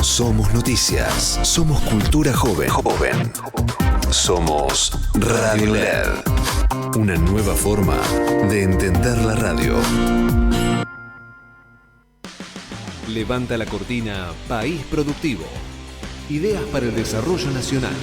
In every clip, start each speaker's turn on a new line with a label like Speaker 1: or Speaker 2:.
Speaker 1: Somos noticias. Somos cultura joven. Somos Radio LED. Una nueva forma de entender la radio. Levanta la cortina País Productivo. Ideas para el desarrollo nacional.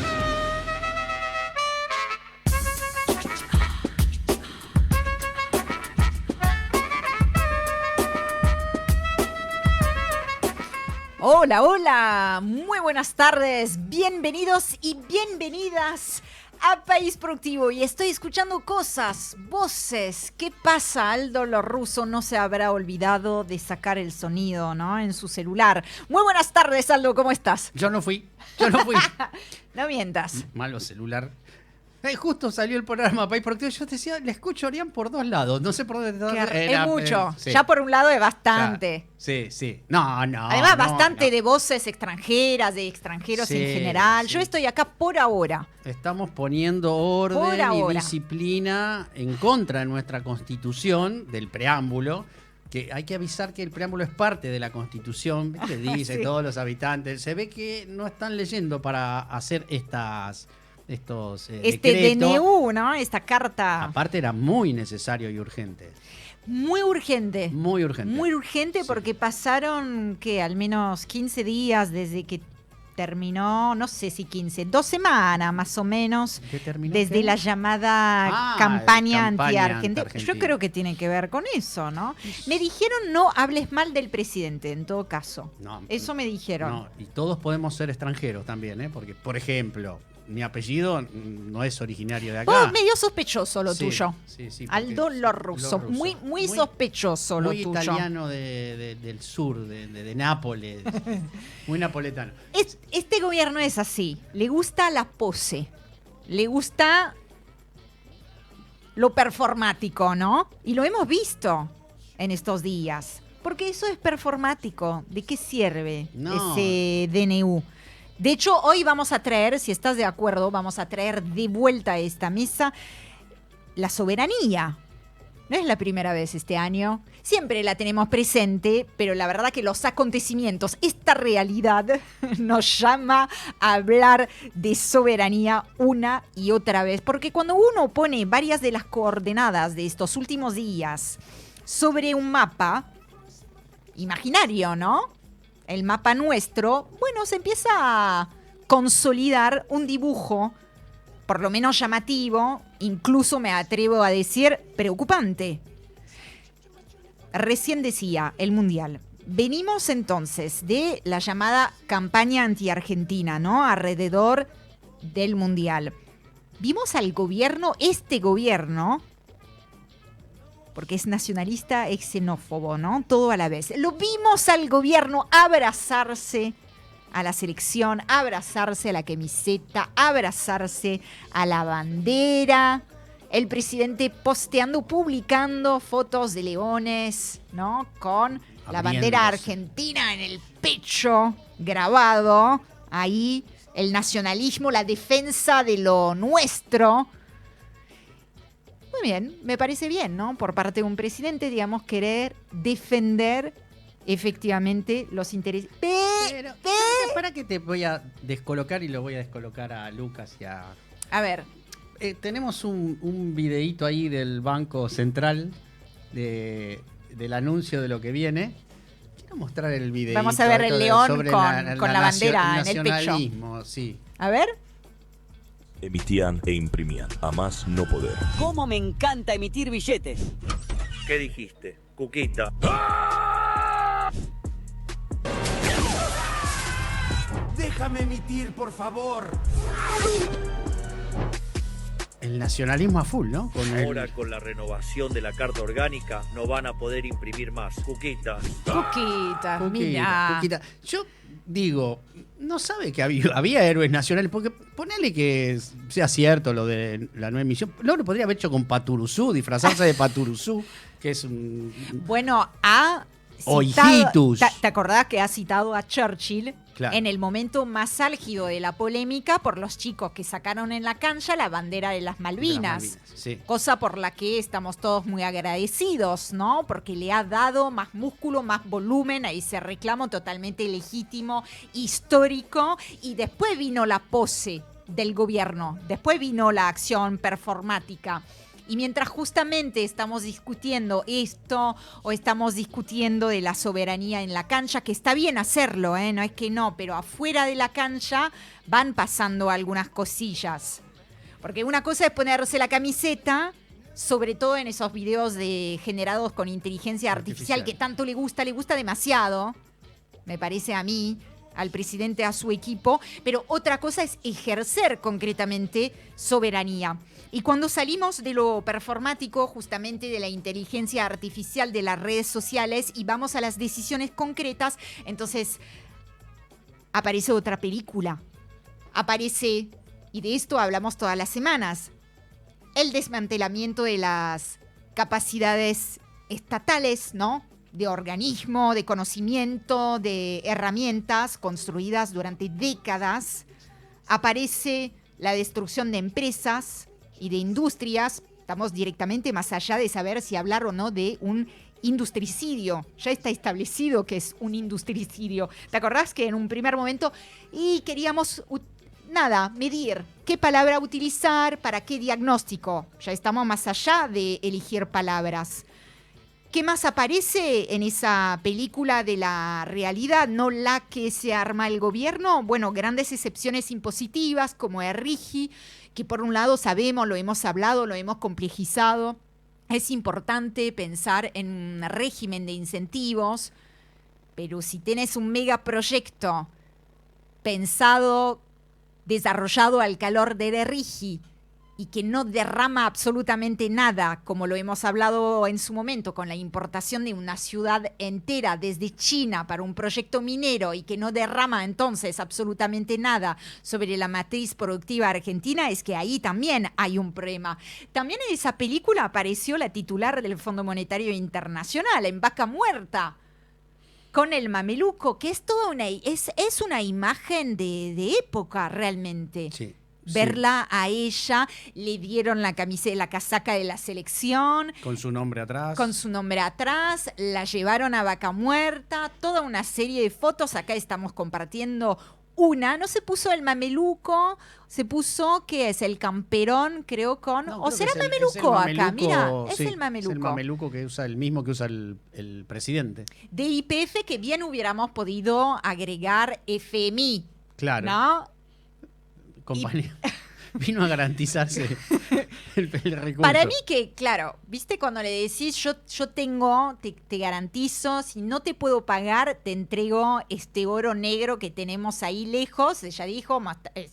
Speaker 2: Hola, hola, muy buenas tardes, bienvenidos y bienvenidas a País Productivo. Y estoy escuchando cosas, voces. ¿Qué pasa? Aldo Lorrusso no se habrá olvidado de sacar el sonido, ¿no? En su celular. Muy buenas tardes, Aldo, ¿cómo estás?
Speaker 3: Yo no fui.
Speaker 2: No mientas.
Speaker 3: Malo celular. Justo salió el programa País Productivo. Yo te decía, le escucho a Orián por dos lados. No sé por dónde
Speaker 2: Es mucho.
Speaker 3: Sí.
Speaker 2: Ya por un lado es bastante.
Speaker 3: Sí. No.
Speaker 2: Además, bastante de voces extranjeras, de extranjeros en general.
Speaker 3: Sí.
Speaker 2: Yo estoy acá por ahora.
Speaker 3: Estamos poniendo orden y disciplina en contra de nuestra Constitución, del preámbulo. Que hay que avisar que el preámbulo es parte de la Constitución. ¿Viste? Dice
Speaker 2: Sí.
Speaker 3: todos los habitantes. Se ve que no están leyendo para hacer estos decretos.
Speaker 2: DNU, ¿no? Esta carta.
Speaker 3: Aparte era muy necesario y urgente.
Speaker 2: Muy urgente.
Speaker 3: Muy urgente.
Speaker 2: Muy urgente
Speaker 3: Sí.
Speaker 2: porque pasaron, ¿qué? Al menos 15 días desde que terminó, no sé si 15, 2 semanas más o menos,
Speaker 3: ¿Qué terminó
Speaker 2: desde
Speaker 3: qué?
Speaker 2: la llamada
Speaker 3: campaña
Speaker 2: anti-Argentina.
Speaker 3: anti-Argentina.
Speaker 2: Yo creo que tiene que ver con eso, ¿no? Me dijeron no hables mal del presidente, en todo caso.
Speaker 3: No,
Speaker 2: Eso me dijeron.
Speaker 3: No, y todos podemos ser extranjeros también, ¿eh? Porque, por ejemplo, mi apellido no es originario de acá.
Speaker 2: Vos, medio sospechoso lo
Speaker 3: Sí,
Speaker 2: tuyo.
Speaker 3: sí, porque
Speaker 2: Aldo Lorrusso. Muy sospechoso lo
Speaker 3: muy
Speaker 2: tuyo.
Speaker 3: italiano del sur, de Nápoles. Muy napoletano.
Speaker 2: Este gobierno es así. Le gusta la pose. Le gusta lo performático, ¿no? Y lo hemos visto en estos días. Porque eso es performático. ¿De qué sirve
Speaker 3: No.
Speaker 2: ese DNU? De hecho, hoy vamos a traer, si estás de acuerdo, vamos a traer de vuelta a esta mesa la soberanía. No es la primera vez este año. Siempre la tenemos presente, pero la verdad que los acontecimientos, esta realidad, nos llama a hablar de soberanía una y otra vez. Porque cuando uno pone varias de las coordenadas de estos últimos días sobre un mapa imaginario, ¿no? El mapa nuestro, bueno, se empieza a consolidar un dibujo, por lo menos llamativo, incluso me atrevo a decir preocupante. Recién decía, el Mundial. Venimos entonces de la llamada campaña anti-Argentina, ¿no? Alrededor del Mundial. Vimos al gobierno, este gobierno, porque es nacionalista, es xenófobo, ¿no? Todo a la vez. Lo vimos al gobierno abrazarse a la selección, abrazarse a la camiseta, abrazarse a la bandera. El presidente posteando, publicando fotos de leones, ¿no? Con la bandera argentina en el pecho, grabado. Ahí el nacionalismo, la defensa de lo nuestro. Muy bien, me parece bien, ¿no? Por parte de un presidente, digamos, querer defender efectivamente los intereses.
Speaker 3: Pero, para que te voy a descolocar y lo voy a descolocar a Lucas y a...
Speaker 2: A ver.
Speaker 3: Tenemos un videíto ahí del Banco Central del anuncio de lo que viene. Quiero mostrar el videíto.
Speaker 2: Vamos a ver el león
Speaker 3: sobre
Speaker 2: con la bandera en el pecho.
Speaker 3: Nacionalismo, sí.
Speaker 2: A ver.
Speaker 4: Emitían e imprimían, a más no poder.
Speaker 5: ¿Cómo me encanta emitir billetes?
Speaker 6: ¿Qué dijiste, Cuquita?
Speaker 7: ¡Déjame emitir, por favor!
Speaker 3: El nacionalismo a full, ¿no?
Speaker 6: Ahora con la renovación de la Carta Orgánica no van a poder imprimir más. Cuquita.
Speaker 2: Cuquita, mira.
Speaker 3: Cuquita. Yo digo, no sabe que había héroes nacionales, porque ponele que sea cierto lo de la nueva emisión. Luego lo podría haber hecho con Paturuzú, disfrazarse de Paturuzú, que es un...
Speaker 2: Bueno, ha
Speaker 3: O hijitus.
Speaker 2: ¿Te acordás que ha citado a Churchill?
Speaker 3: Claro.
Speaker 2: En el momento más álgido de la polémica por los chicos que sacaron en la cancha la bandera de las Malvinas.
Speaker 3: Sí.
Speaker 2: Cosa por la que estamos todos muy agradecidos, ¿no? Porque le ha dado más músculo, más volumen a ese reclamo totalmente legítimo, histórico. Y después vino la pose del gobierno, después vino la acción performática. Y mientras justamente estamos discutiendo esto o estamos discutiendo de la soberanía en la cancha, que está bien hacerlo, no es que no, pero afuera de la cancha van pasando algunas cosillas. Porque una cosa es ponerse la camiseta, sobre todo en esos videos generados con inteligencia artificial que tanto le gusta demasiado, me parece a mí, al presidente, a su equipo, pero otra cosa es ejercer concretamente soberanía. Y cuando salimos de lo performático, justamente de la inteligencia artificial, de las redes sociales, y vamos a las decisiones concretas, entonces aparece otra película. Aparece, y de esto hablamos todas las semanas, el desmantelamiento de las capacidades estatales, ¿no? De organismo, de conocimiento, de herramientas construidas durante décadas. Aparece la destrucción de empresas y de industrias. Estamos directamente más allá de saber si hablar o no de un industricidio. Ya está establecido que es un industricidio. ¿Te acordás que en un primer momento queríamos medir qué palabra utilizar para qué diagnóstico? Ya estamos más allá de elegir palabras. ¿Qué más aparece en esa película de la realidad, no la que se arma el gobierno? Bueno, grandes excepciones impositivas como RIGI, que por un lado sabemos, lo hemos hablado, lo hemos complejizado. Es importante pensar en un régimen de incentivos, pero si tenés un megaproyecto pensado, desarrollado al calor de RIGI, y que no derrama absolutamente nada, como lo hemos hablado en su momento con la importación de una ciudad entera desde China para un proyecto minero y que no derrama entonces absolutamente nada sobre la matriz productiva argentina, es que ahí también hay un problema. También en esa película apareció la titular del Fondo Monetario Internacional, en Vaca Muerta, con el mameluco, que es toda es una imagen de época realmente.
Speaker 3: Sí.
Speaker 2: Verla a ella, le dieron la camiseta, la casaca de la selección.
Speaker 3: Con su nombre atrás.
Speaker 2: La llevaron a Vaca Muerta, toda una serie de fotos. Acá estamos compartiendo una. No se puso el mameluco, se puso, ¿qué es? El camperón, creo, o será mameluco acá, mira, es el mameluco.
Speaker 3: Es el mameluco que usa el mismo que usa el presidente.
Speaker 2: De YPF, que bien hubiéramos podido agregar FMI.
Speaker 3: Claro.
Speaker 2: ¿No?
Speaker 3: Compañía. Vino a garantizarse el recurso.
Speaker 2: Para mí que, claro, viste cuando le decís yo tengo, te garantizo, si no te puedo pagar, te entrego este oro negro que tenemos ahí lejos. Ella dijo,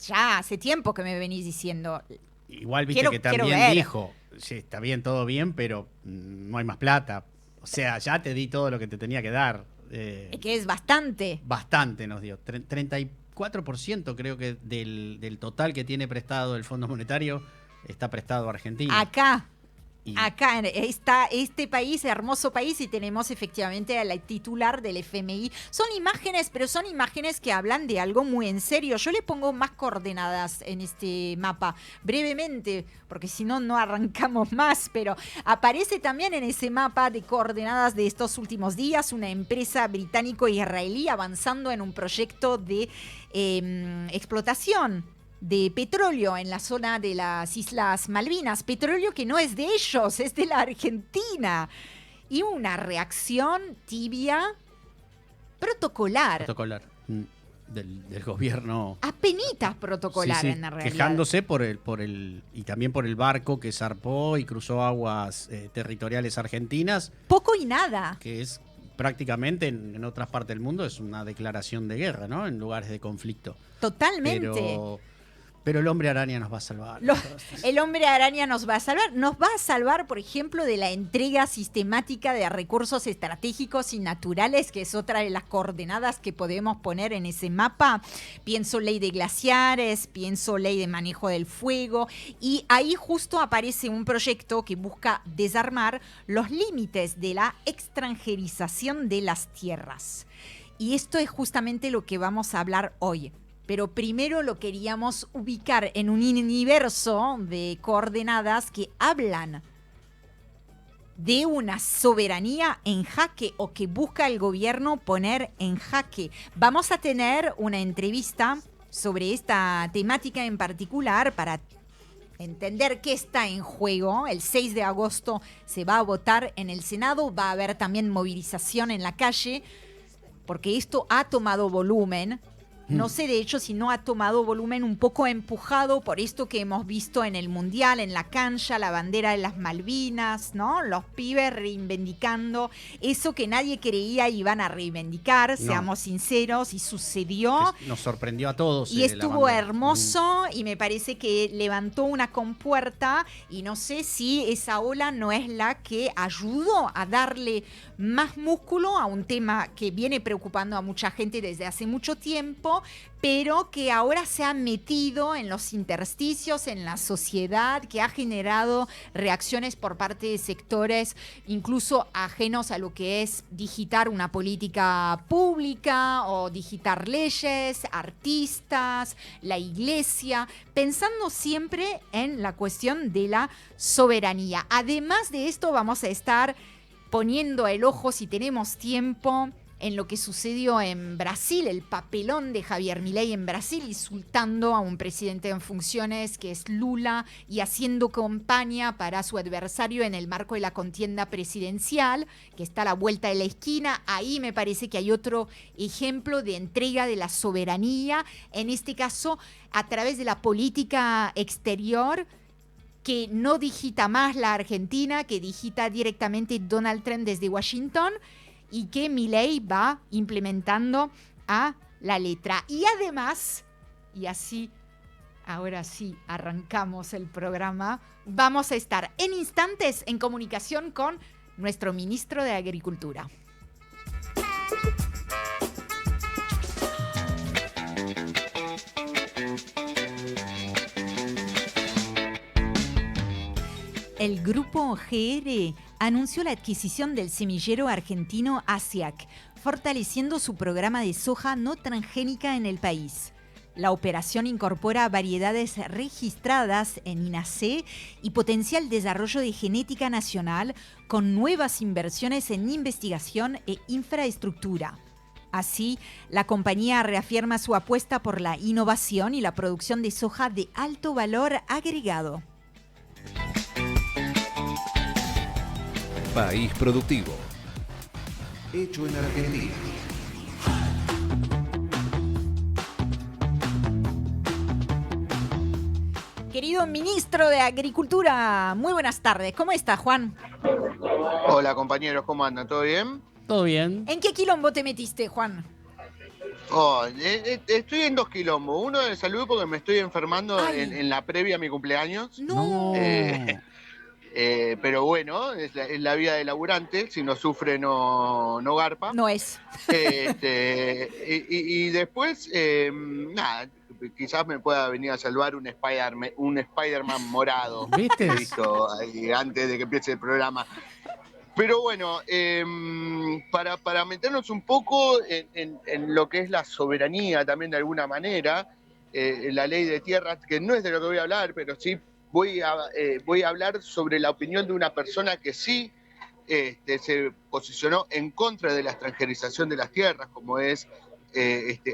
Speaker 2: ya hace tiempo que me venís diciendo.
Speaker 3: Igual viste que también dijo, sí, está bien, todo bien, pero no hay más plata. O sea, ya te di todo lo que te tenía que dar.
Speaker 2: Que es bastante.
Speaker 3: Bastante nos dio. 34% creo que del total que tiene prestado el Fondo Monetario está prestado a Argentina.
Speaker 2: Acá está este país, hermoso país, y tenemos efectivamente a la titular del FMI. Son imágenes, pero son imágenes que hablan de algo muy en serio. Yo le pongo más coordenadas en este mapa, brevemente, porque si no, no arrancamos más, pero aparece también en ese mapa de coordenadas de estos últimos días una empresa británico-israelí avanzando en un proyecto de explotación de petróleo en la zona de las Islas Malvinas, petróleo que no es de ellos, es de la Argentina. Y una reacción tibia, protocolar.
Speaker 3: Del gobierno.
Speaker 2: Apenitas protocolar, en la realidad.
Speaker 3: Quejándose por el y también por el barco que zarpó y cruzó aguas territoriales argentinas.
Speaker 2: Poco y nada.
Speaker 3: Que es prácticamente en otras partes del mundo es una declaración de guerra, ¿no? En lugares de conflicto.
Speaker 2: Totalmente.
Speaker 3: Pero Pero el hombre araña nos va a salvar.
Speaker 2: El hombre araña nos va a salvar. Nos va a salvar, por ejemplo, de la entrega sistemática de recursos estratégicos y naturales, que es otra de las coordenadas que podemos poner en ese mapa. Pienso ley de glaciares, pienso ley de manejo del fuego. Y ahí justo aparece un proyecto que busca desarmar los límites de la extranjerización de las tierras. Y esto es justamente lo que vamos a hablar hoy. Pero primero lo queríamos ubicar en un universo de coordenadas que hablan de una soberanía en jaque o que busca el gobierno poner en jaque. Vamos a tener una entrevista sobre esta temática en particular para entender qué está en juego. El 6 de agosto se va a votar en el Senado, va a haber también movilización en la calle, porque esto ha tomado volumen. No sé, de hecho, si no ha tomado volumen un poco empujado por esto que hemos visto en el Mundial, en la cancha, la bandera de las Malvinas, ¿no? Los pibes reivindicando eso que nadie creía iban a reivindicar, seamos sinceros, y sucedió.
Speaker 3: Nos sorprendió a todos.
Speaker 2: Y estuvo hermoso y me parece que levantó una compuerta y no sé si esa ola no es la que ayudó a darle más músculo a un tema que viene preocupando a mucha gente desde hace mucho tiempo, pero que ahora se ha metido en los intersticios, en la sociedad, que ha generado reacciones por parte de sectores incluso ajenos a lo que es digitar una política pública o digitar leyes, artistas, la iglesia, pensando siempre en la cuestión de la soberanía. Además de esto, vamos a estar poniendo el ojo, si tenemos tiempo, en lo que sucedió en Brasil, el papelón de Javier Milei en Brasil, insultando a un presidente en funciones que es Lula y haciendo campaña para su adversario en el marco de la contienda presidencial, que está a la vuelta de la esquina. Ahí me parece que hay otro ejemplo de entrega de la soberanía, en este caso a través de la política exterior, que no digita más la Argentina, que digita directamente Donald Trump desde Washington y que Milei va implementando a la letra. Y además, y así, ahora sí, arrancamos el programa, vamos a estar en instantes en comunicación con nuestro ministro de Agricultura. El grupo GR anunció la adquisición del semillero argentino ASIAC, fortaleciendo su programa de soja no transgénica en el país. La operación incorpora variedades registradas en INASE y potencial desarrollo de genética nacional con nuevas inversiones en investigación e infraestructura. Así, la compañía reafirma su apuesta por la innovación y la producción de soja de alto valor agregado.
Speaker 1: País productivo. Hecho en Argentina.
Speaker 2: Querido ministro de Agricultura, muy buenas tardes. ¿Cómo está, Juan?
Speaker 8: Hola, compañeros, ¿cómo andan? ¿Todo bien?
Speaker 3: Todo bien.
Speaker 2: ¿En qué quilombo te metiste, Juan?
Speaker 8: Estoy en 2 quilombos. Uno de salud porque me estoy enfermando en la previa a mi cumpleaños.
Speaker 2: No.
Speaker 8: Pero bueno, es la vida de laburante. Si no sufre, no garpa.
Speaker 2: No es.
Speaker 8: Y después, nada, quizás me pueda venir a salvar un Spider-Man morado.
Speaker 3: ¿Viste?
Speaker 8: Visto ahí, antes de que empiece el programa. Pero bueno, para meternos un poco en lo que es la soberanía también de alguna manera, la ley de tierras, que no es de lo que voy a hablar, pero sí voy a hablar sobre la opinión de una persona que sí se posicionó en contra de la extranjerización de las tierras, como es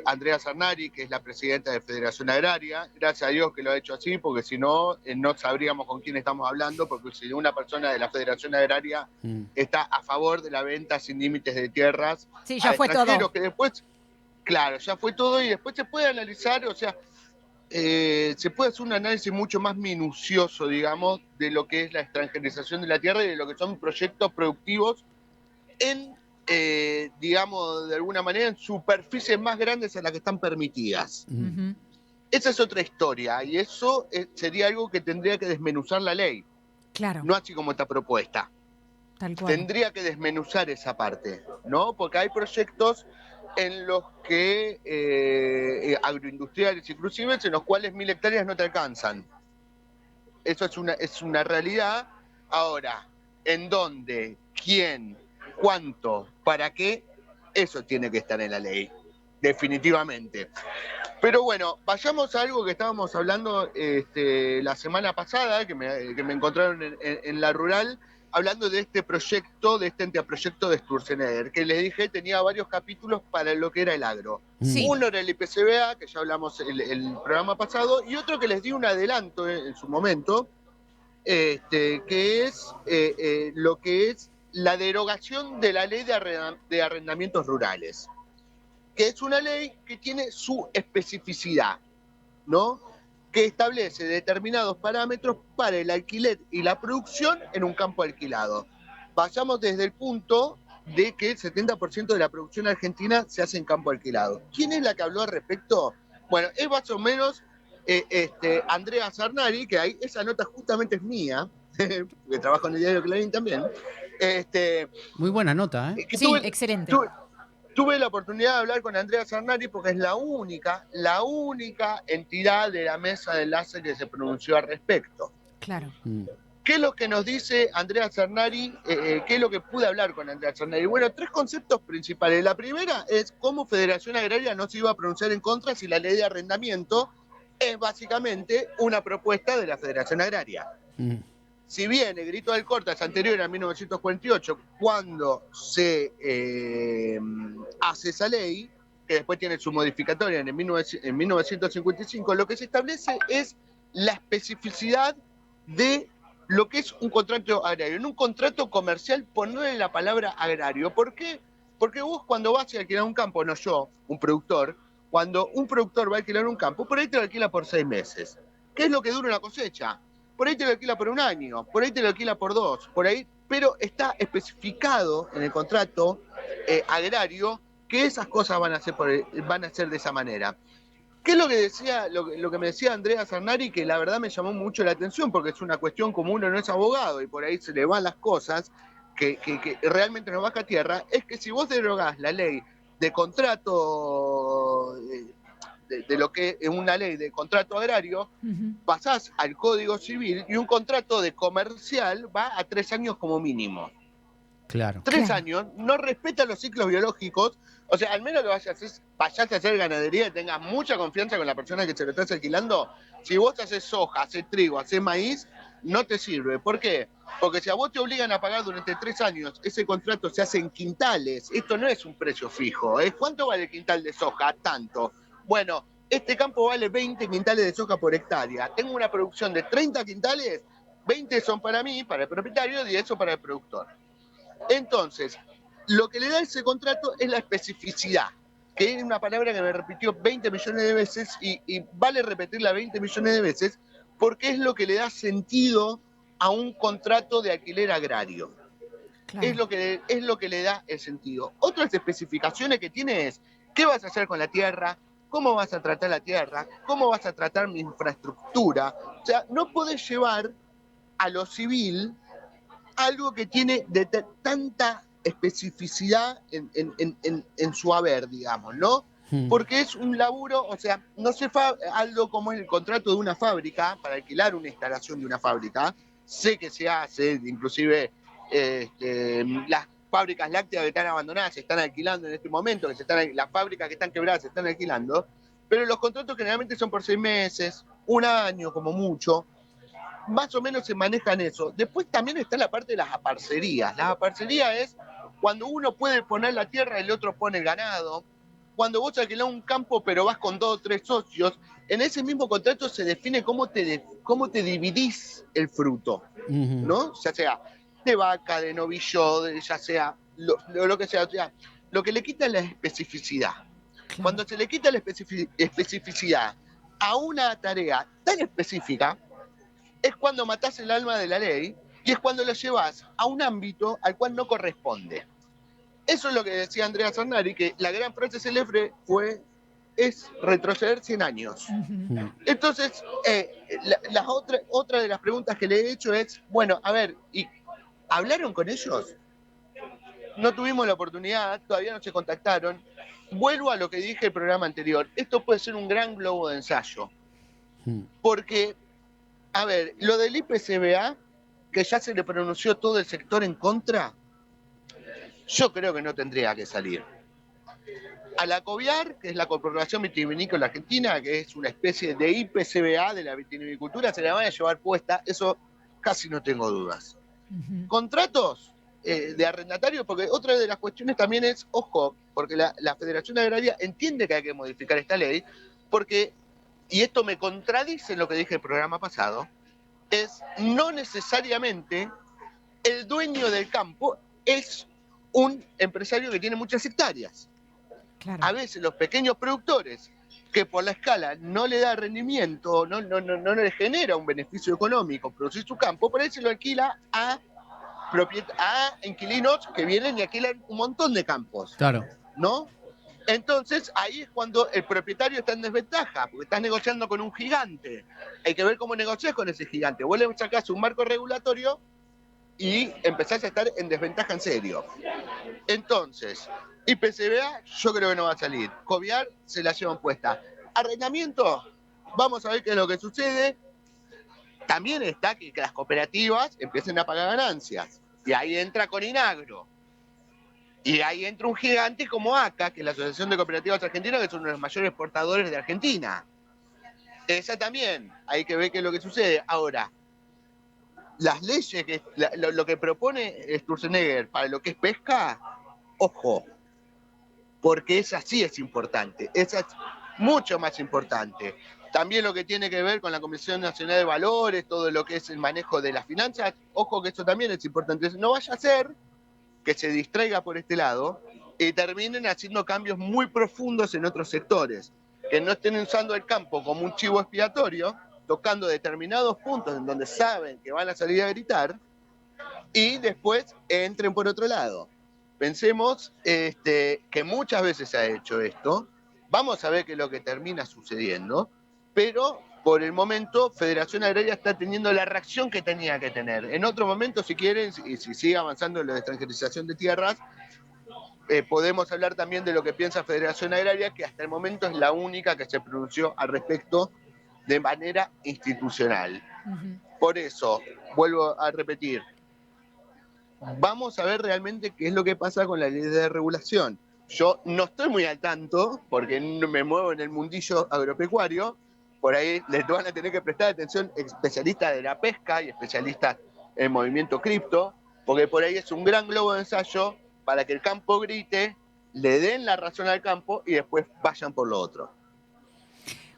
Speaker 8: Andrea Sarnari, que es la presidenta de Federación Agraria. Gracias a Dios que lo ha hecho así, porque si no, no sabríamos con quién estamos hablando, porque si una persona de la Federación Agraria está a favor de la venta sin límites de tierras
Speaker 2: sí, ya fue todo.
Speaker 8: Que después, claro, ya fue todo y después se puede analizar, o sea, se puede hacer un análisis mucho más minucioso, digamos, de lo que es la extranjerización de la tierra y de lo que son proyectos productivos en, digamos, de alguna manera, en superficies más grandes a las que están permitidas.
Speaker 2: Uh-huh.
Speaker 8: esa es otra historia y eso sería algo que tendría que desmenuzar la ley,
Speaker 2: Claro,
Speaker 8: no así como está propuesta.
Speaker 2: tal cual.
Speaker 8: Tendría que desmenuzar esa parte, ¿no? Porque hay proyectos en los que agroindustriales inclusive, en los cuales 1000 hectáreas no te alcanzan. Eso es una realidad. Ahora, ¿en dónde? ¿Quién? ¿Cuánto? ¿Para qué? Eso tiene que estar en la ley, definitivamente. Pero bueno, vayamos a algo que estábamos hablando la semana pasada, que me encontraron en la rural, hablando de este proyecto, de este anteproyecto de Sturzenegger, que les dije tenía varios capítulos para lo que era el agro.
Speaker 2: Sí.
Speaker 8: Uno era el IPCBA, que ya hablamos el programa pasado, y otro que les di un adelanto en su momento, que es lo que es la derogación de la ley de arrendamientos rurales, que es una ley que tiene su especificidad, ¿no? Que establece determinados parámetros para el alquiler y la producción en un campo alquilado. Vayamos desde el punto de que el 70% de la producción argentina se hace en campo alquilado. ¿Quién es la que habló al respecto? Bueno, es más o menos Andrea Zarnari, que ahí esa nota justamente es mía, que trabajo en el diario Clarín también.
Speaker 3: Muy buena nota, ¿eh?
Speaker 2: Sí, excelente.
Speaker 8: Tuve la oportunidad de hablar con Andrea Zarnari porque es la única entidad de la mesa de enlace que se pronunció al respecto.
Speaker 2: Claro.
Speaker 8: ¿Qué es lo que nos dice Andrea Zarnari? ¿Qué es lo que pude hablar con Andrea Zarnari? Bueno, 3 conceptos principales. La primera es cómo Federación Agraria no se iba a pronunciar en contra si la ley de arrendamiento es básicamente una propuesta de la Federación Agraria. Si bien el grito del corta es anterior a 1948, cuando se hace esa ley, que después tiene su modificatoria en 1955, lo que se establece es la especificidad de lo que es un contrato agrario. En un contrato comercial, ponerle la palabra agrario. ¿Por qué? Porque vos cuando vas a alquilar un campo, no yo, un productor, cuando un productor va a alquilar un campo, por ahí te lo alquila por 6 meses. ¿Qué es lo que dura una cosecha? Por ahí te lo alquila por 1 año, por ahí te lo alquila por 2, por ahí, pero está especificado en el contrato agrario que esas cosas van a ser de esa manera. ¿Qué es lo que decía, lo que me decía Andrea Zarnari, que la verdad me llamó mucho la atención, porque es una cuestión como uno no es abogado y por ahí se le van las cosas, que realmente nos baja a tierra, es que si vos derogás la ley de contrato, de lo que es una ley de contrato agrario, pasás al Código Civil y un contrato de comercial va a 3 años como mínimo.
Speaker 3: Claro.
Speaker 8: 3 años, no respeta los ciclos biológicos, o sea, al menos que vayas a hacer ganadería y tengas mucha confianza con la persona que se lo estás alquilando. Si vos haces soja, haces trigo, haces maíz, no te sirve. ¿Por qué? Porque si a vos te obligan a pagar durante 3 años, ese contrato se hace en quintales, esto no es un precio fijo, ¿eh? ¿Cuánto vale el quintal de soja? Tanto. Bueno, este campo vale 20 quintales de soja por hectárea. Tengo una producción de 30 quintales, 20 son para mí, para el propietario, y 10 son para el productor. Entonces, lo que le da ese contrato es la especificidad, que es una palabra que me repitió 20 millones de veces y vale repetirla 20 millones de veces porque es lo que le da sentido a un contrato de alquiler agrario. Claro. Es lo que le da el sentido. Otras especificaciones que tiene es qué vas a hacer con la tierra, cómo vas a tratar la tierra, cómo vas a tratar mi infraestructura. O sea, no podés llevar a lo civil algo que tiene tanta especificidad en su haber, digamos, ¿no? Porque es un laburo, o sea, no sé algo como es el contrato de una fábrica, para alquilar una instalación de una fábrica. Sé que se hace, inclusive las fábricas lácteas que están abandonadas se están alquilando en este momento, las fábricas que están quebradas se están alquilando, pero los contratos generalmente son por 6 meses, 1 año como mucho. Más o menos se manejan eso. Después también está la parte de las aparcerías. Las aparcerías es cuando uno puede poner la tierra y el otro pone el ganado. Cuando vos alquilás un campo pero vas con 2 o 3 socios, en ese mismo contrato se define cómo te dividís el fruto, ¿no? Ya sea de vaca, de novillo, ya sea lo que sea. O sea, lo que le quita es la especificidad. Claro. Cuando se le quita la especificidad a una tarea tan específica, es cuando matás el alma de la ley y es cuando lo llevas a un ámbito al cual no corresponde. Eso es lo que decía Andrea Zarnari, que la gran frase célebre fue es retroceder 100 años. Entonces, otra de las preguntas que le he hecho es, bueno, a ver, ¿y hablaron con ellos? No tuvimos la oportunidad, todavía no se contactaron. Vuelvo a lo que dije el programa anterior. Esto puede ser un gran globo de ensayo. Porque, a ver, lo del IPCBA, que ya se le pronunció todo el sector en contra, yo creo que no tendría que salir. A la COVIAR, que es la Corporación Vitivinícola Argentina, que es una especie de IPCBA de la vitivinicultura, se la van a llevar puesta, eso casi no tengo dudas. Contratos de arrendatarios, porque otra de las cuestiones también es, ojo, porque la Federación Agraria entiende que hay que modificar esta ley, porque, y esto me contradice en lo que dije el programa pasado, es no necesariamente el dueño del campo es un empresario que tiene muchas hectáreas. Claro. A veces los pequeños productores que por la escala no le da rendimiento, no le genera un beneficio económico producir su campo, por ahí se lo alquila a inquilinos que vienen y alquilan un montón de campos.
Speaker 3: Claro.
Speaker 8: ¿No? Entonces ahí es cuando el propietario está en desventaja, porque estás negociando con un gigante. Hay que ver cómo negocias con ese gigante. Vos le sacás un marco regulatorio y empezás a estar en desventaja en serio. Entonces, IPCBA yo creo que no va a salir. COVIAR se la llevan puesta. Arrendamiento, vamos a ver qué es lo que sucede. También está que las cooperativas empiecen a pagar ganancias. Y ahí entra Coninagro. Y ahí entra un gigante como ACA, que es la Asociación de Cooperativas Argentinas, que es uno de los mayores exportadores de Argentina. Esa también, hay que ver qué es lo que sucede. Ahora, las leyes, lo que propone Sturzenegger para lo que es pesca, ojo, porque esa sí es importante, esa es mucho más importante. También lo que tiene que ver con la Comisión Nacional de Valores, todo lo que es el manejo de las finanzas, ojo que eso también es importante. No vaya a ser que se distraiga por este lado y terminen haciendo cambios muy profundos en otros sectores, que no estén usando el campo como un chivo expiatorio, tocando determinados puntos en donde saben que van a salir a gritar y después entren por otro lado. Pensemos que muchas veces se ha hecho esto, vamos a ver qué es lo que termina sucediendo, pero por el momento Federación Agraria está teniendo la reacción que tenía que tener. En otro momento, si quieren, y si sigue avanzando en la extranjerización de tierras, podemos hablar también de lo que piensa Federación Agraria, que hasta el momento es la única que se pronunció al respecto de manera institucional. Por eso, vuelvo a repetir, vamos a ver realmente qué es lo que pasa con la ley de regulación. Yo no estoy muy al tanto, porque no me muevo en el mundillo agropecuario. Por ahí les van a tener que prestar atención especialistas de la pesca y especialistas en movimiento cripto, porque por ahí es un gran globo de ensayo para que el campo grite, le den la razón al campo y después vayan por lo otro.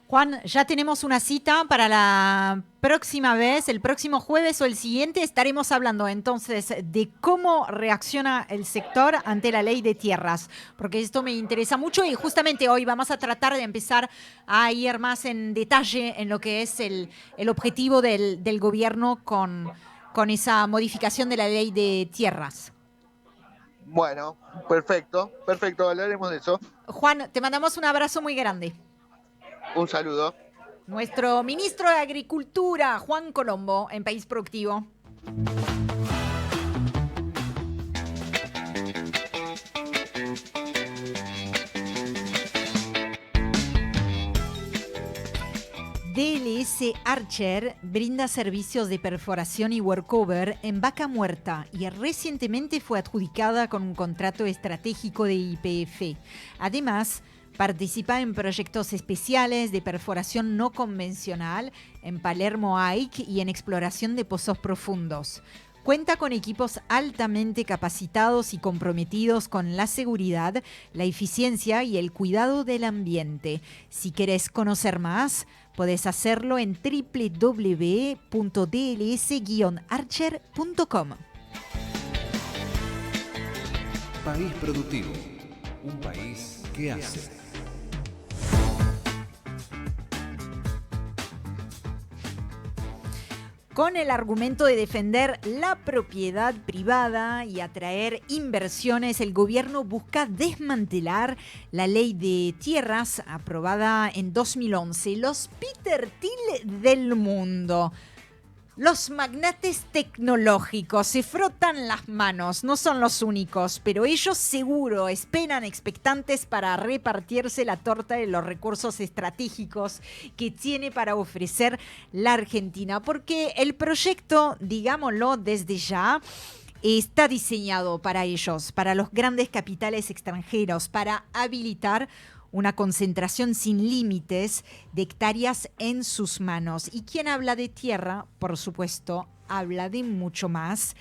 Speaker 2: Juan, ya tenemos una cita para la próxima vez, el próximo jueves o el siguiente estaremos hablando entonces de cómo reacciona el sector ante la ley de tierras, porque esto me interesa mucho y justamente hoy vamos a tratar de empezar a ir más en detalle en lo que es el objetivo del gobierno con esa modificación de la ley de tierras.
Speaker 8: Bueno, perfecto, hablaremos de eso.
Speaker 2: Juan, te mandamos un abrazo muy grande.
Speaker 8: Un saludo.
Speaker 2: Nuestro ministro de Agricultura, Juan Colombo, en País Productivo. DLS Archer brinda servicios de perforación y workover en Vaca Muerta y recientemente fue adjudicada con un contrato estratégico de YPF. Además, participa en proyectos especiales de perforación no convencional en Palermo Aik y en exploración de pozos profundos. Cuenta con equipos altamente capacitados y comprometidos con la seguridad, la eficiencia y el cuidado del ambiente. Si querés conocer más, podés hacerlo en www.dls-archer.com.
Speaker 1: País Productivo, un país que hace.
Speaker 2: Con el argumento de defender la propiedad privada y atraer inversiones, el gobierno busca desmantelar la ley de tierras aprobada en 2011. Los Peter Thiel del mundo. Los magnates tecnológicos se frotan las manos, no son los únicos, pero ellos seguro esperan expectantes para repartirse la torta de los recursos estratégicos que tiene para ofrecer la Argentina, porque el proyecto, digámoslo desde ya, está diseñado para ellos, para los grandes capitales extranjeros, para habilitar una concentración sin límites de hectáreas en sus manos. Y quien habla de tierra, por supuesto, habla de mucho más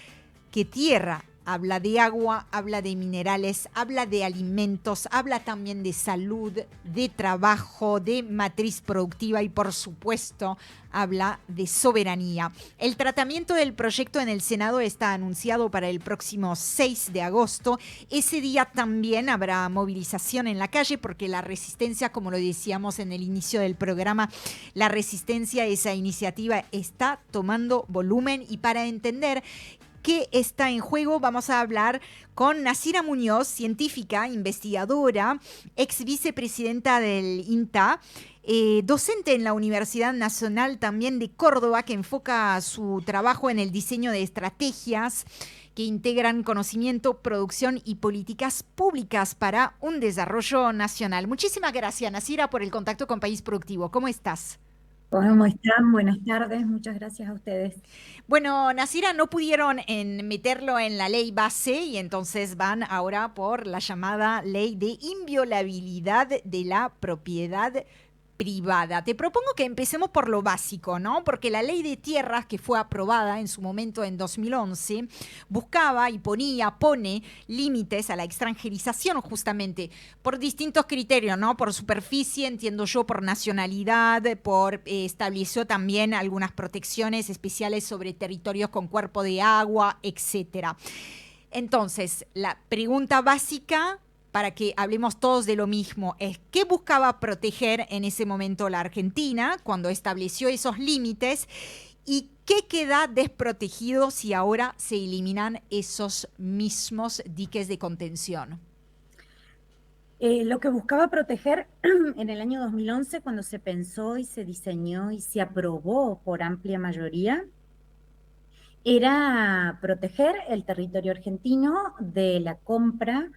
Speaker 2: que tierra. Habla de agua, habla de minerales, habla de alimentos, habla también de salud, de trabajo, de matriz productiva y, por supuesto, habla de soberanía. El tratamiento del proyecto en el Senado está anunciado para el próximo 6 de agosto. Ese día también habrá movilización en la calle porque la resistencia, como lo decíamos en el inicio del programa, la resistencia a esa iniciativa está tomando volumen. Y para entender qué está en juego, vamos a hablar con Nasira Muñoz, científica, investigadora, ex vicepresidenta del INTA, docente en la Universidad Nacional también de Córdoba, que enfoca su trabajo en el diseño de estrategias que integran conocimiento, producción y políticas públicas para un desarrollo nacional. Muchísimas gracias, Nasira, por el contacto con País Productivo. ¿Cómo estás?
Speaker 9: ¿Cómo están? Buenas tardes, muchas gracias a ustedes.
Speaker 2: Bueno, Nasira, no pudieron meterlo en la ley base y entonces van ahora por la llamada ley de inviolabilidad de la propiedad privada. Te propongo que empecemos por lo básico, ¿no? Porque la ley de tierras que fue aprobada en su momento en 2011 buscaba y pone límites a la extranjerización justamente por distintos criterios, ¿no? Por superficie, entiendo yo, por nacionalidad, estableció también algunas protecciones especiales sobre territorios con cuerpo de agua, etcétera. Entonces, la pregunta básica, para que hablemos todos de lo mismo, es ¿qué buscaba proteger en ese momento la Argentina cuando estableció esos límites? ¿Y qué queda desprotegido si ahora se eliminan esos mismos diques de contención?
Speaker 9: Lo que buscaba proteger en el año 2011, cuando se pensó y se diseñó y se aprobó por amplia mayoría, era proteger el territorio argentino de la compra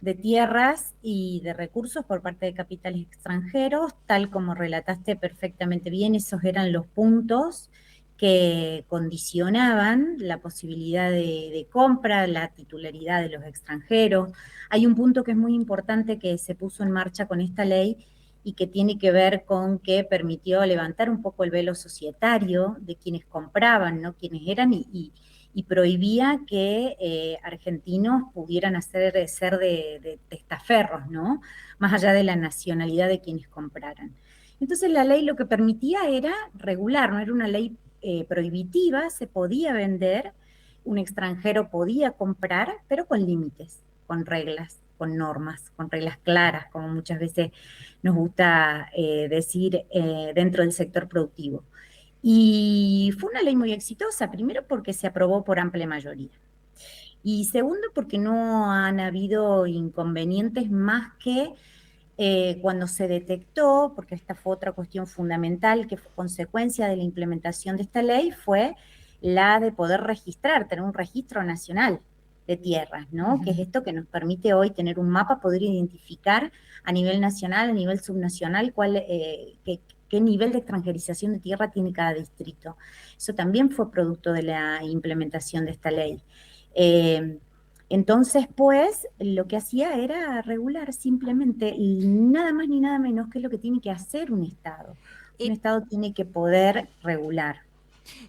Speaker 9: de tierras y de recursos por parte de capitales extranjeros, tal como relataste perfectamente bien. Esos eran los puntos que condicionaban la posibilidad de compra, la titularidad de los extranjeros. Hay un punto que es muy importante que se puso en marcha con esta ley y que tiene que ver con que permitió levantar un poco el velo societario de quienes compraban, ¿no? Quienes eran y prohibía que argentinos pudieran ser de testaferros, ¿no? Más allá de la nacionalidad de quienes compraran. Entonces la ley lo que permitía era regular, no era una ley prohibitiva, se podía vender, un extranjero podía comprar, pero con límites, con reglas, con normas, con reglas claras, como muchas veces nos gusta decir dentro del sector productivo. Y fue una ley muy exitosa, primero porque se aprobó por amplia mayoría. Y segundo porque no han habido inconvenientes más que cuando se detectó, porque esta fue otra cuestión fundamental que fue consecuencia de la implementación de esta ley, fue la de poder registrar, tener un registro nacional de tierras, ¿no? Uh-huh. Que es esto que nos permite hoy tener un mapa, poder identificar a nivel nacional, a nivel subnacional, qué nivel de extranjerización de tierra tiene cada distrito. Eso también fue producto de la implementación de esta ley. Entonces, pues, lo que hacía era regular simplemente, nada más ni nada menos que lo que tiene que hacer un Estado. Un Estado tiene que poder regular.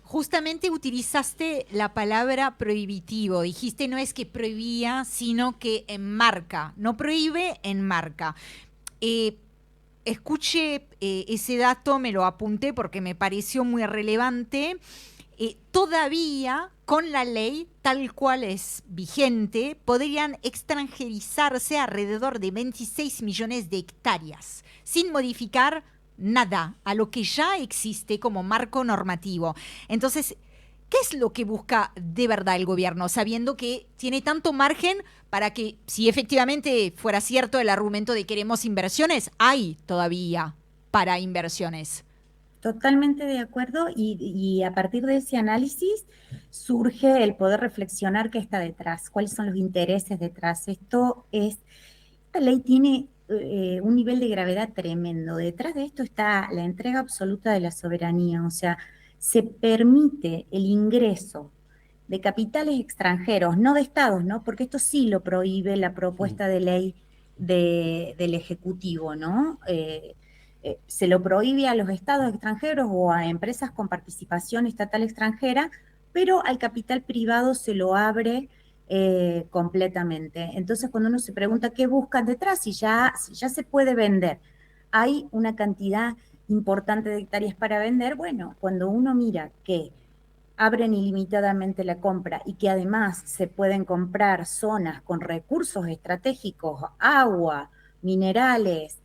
Speaker 2: Justamente utilizaste la palabra prohibitivo. Dijiste no es que prohibía, sino que enmarca. No prohíbe, enmarca. Escuche ese dato, me lo apunté porque me pareció muy relevante. Todavía con la ley tal cual es vigente, podrían extranjerizarse alrededor de 26 millones de hectáreas, sin modificar nada a lo que ya existe como marco normativo. Entonces, ¿Qué es lo que busca de verdad el gobierno, sabiendo que tiene tanto margen para que, si efectivamente fuera cierto el argumento de queremos inversiones, hay todavía para inversiones?
Speaker 9: Totalmente de acuerdo, y a partir de ese análisis surge el poder reflexionar qué está detrás, cuáles son los intereses detrás. Esta ley tiene un nivel de gravedad tremendo. Detrás de esto está la entrega absoluta de la soberanía, o sea, se permite el ingreso de capitales extranjeros, no de estados, ¿no? Porque esto sí lo prohíbe la propuesta de ley del Ejecutivo, ¿no? Se lo prohíbe a los estados extranjeros o a empresas con participación estatal extranjera, pero al capital privado se lo abre completamente. Entonces, cuando uno se pregunta qué buscan detrás, si ya se puede vender, hay una cantidad importante de hectáreas para vender. Bueno, cuando uno mira que abren ilimitadamente la compra y que además se pueden comprar zonas con recursos estratégicos, agua, minerales,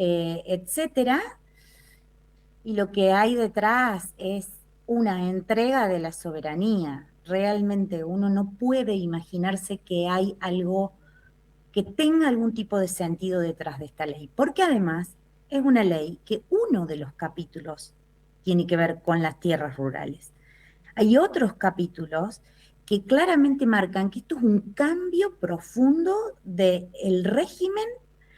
Speaker 9: etcétera, y lo que hay detrás es una entrega de la soberanía. Realmente uno no puede imaginarse que hay algo que tenga algún tipo de sentido detrás de esta ley, porque además es una ley que uno de los capítulos tiene que ver con las tierras rurales. Hay otros capítulos que claramente marcan que esto es un cambio profundo del régimen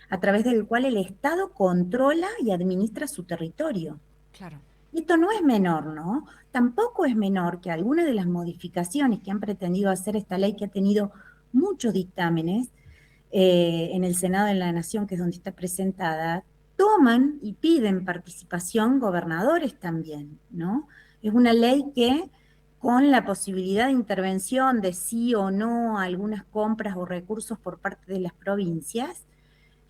Speaker 9: a través del cual el Estado controla y administra su territorio.
Speaker 2: Claro.
Speaker 9: Y esto no es menor, ¿no? Tampoco es menor que algunas de las modificaciones que han pretendido hacer esta ley, que ha tenido muchos dictámenes en el Senado de la Nación, que es donde está presentada, toman y piden participación gobernadores también, ¿no? Es una ley que, con la posibilidad de intervención de sí o no a algunas compras o recursos por parte de las provincias,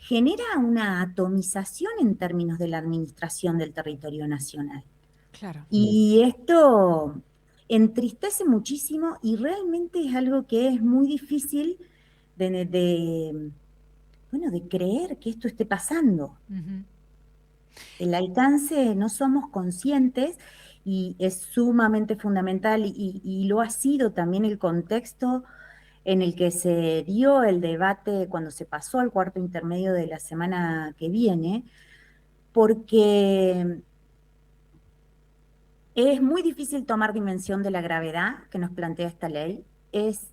Speaker 9: genera una atomización en términos de la administración del territorio nacional.
Speaker 2: Claro.
Speaker 9: Y esto entristece muchísimo y realmente es algo que es muy difícil de creer que esto esté pasando.
Speaker 2: Uh-huh.
Speaker 9: El alcance no somos conscientes y es sumamente fundamental y lo ha sido también el contexto en el que se dio el debate cuando se pasó al cuarto intermedio de la semana que viene, porque es muy difícil tomar dimensión de la gravedad que nos plantea esta ley. Es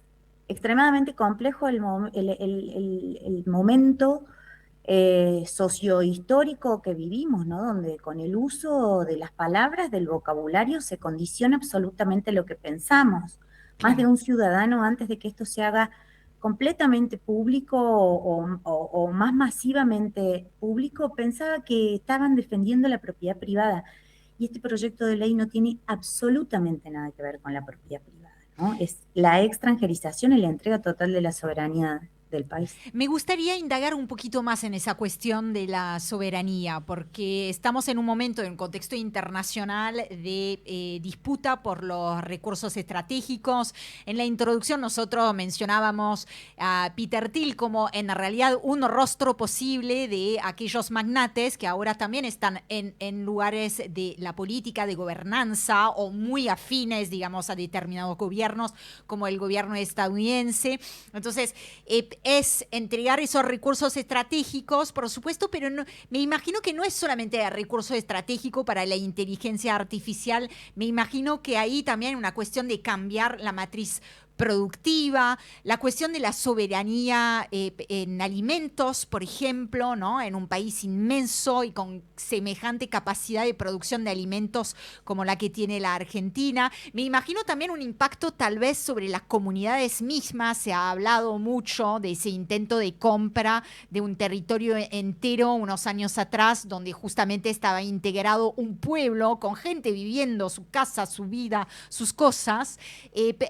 Speaker 9: extremadamente complejo el momento sociohistórico que vivimos, ¿no? Donde con el uso de las palabras, del vocabulario, se condiciona absolutamente lo que pensamos. Claro. Más de un ciudadano, antes de que esto se haga completamente público o más masivamente público, pensaba que estaban defendiendo la propiedad privada. Y este proyecto de ley no tiene absolutamente nada que ver con la propiedad privada, ¿no? Es la extranjerización y la entrega total de la soberanía del país.
Speaker 2: Me gustaría indagar un poquito más en esa cuestión de la soberanía, porque estamos en un momento, en un contexto internacional de disputa por los recursos estratégicos. En la introducción nosotros mencionábamos a Peter Thiel como en realidad un rostro posible de aquellos magnates que ahora también están en lugares de la política, de gobernanza, o muy afines, digamos, a determinados gobiernos, como el gobierno estadounidense. Entonces, es entregar esos recursos estratégicos, por supuesto, pero no, me imagino que no es solamente recurso estratégico para la inteligencia artificial, me imagino que ahí también hay una cuestión de cambiar la matriz productiva, la cuestión de la soberanía en alimentos, por ejemplo, ¿no? En un país inmenso y con semejante capacidad de producción de alimentos como la que tiene la Argentina. Me imagino también un impacto tal vez sobre las comunidades mismas. Se ha hablado mucho de ese intento de compra de un territorio entero unos años atrás, donde justamente estaba integrado un pueblo con gente viviendo su casa, su vida, sus cosas.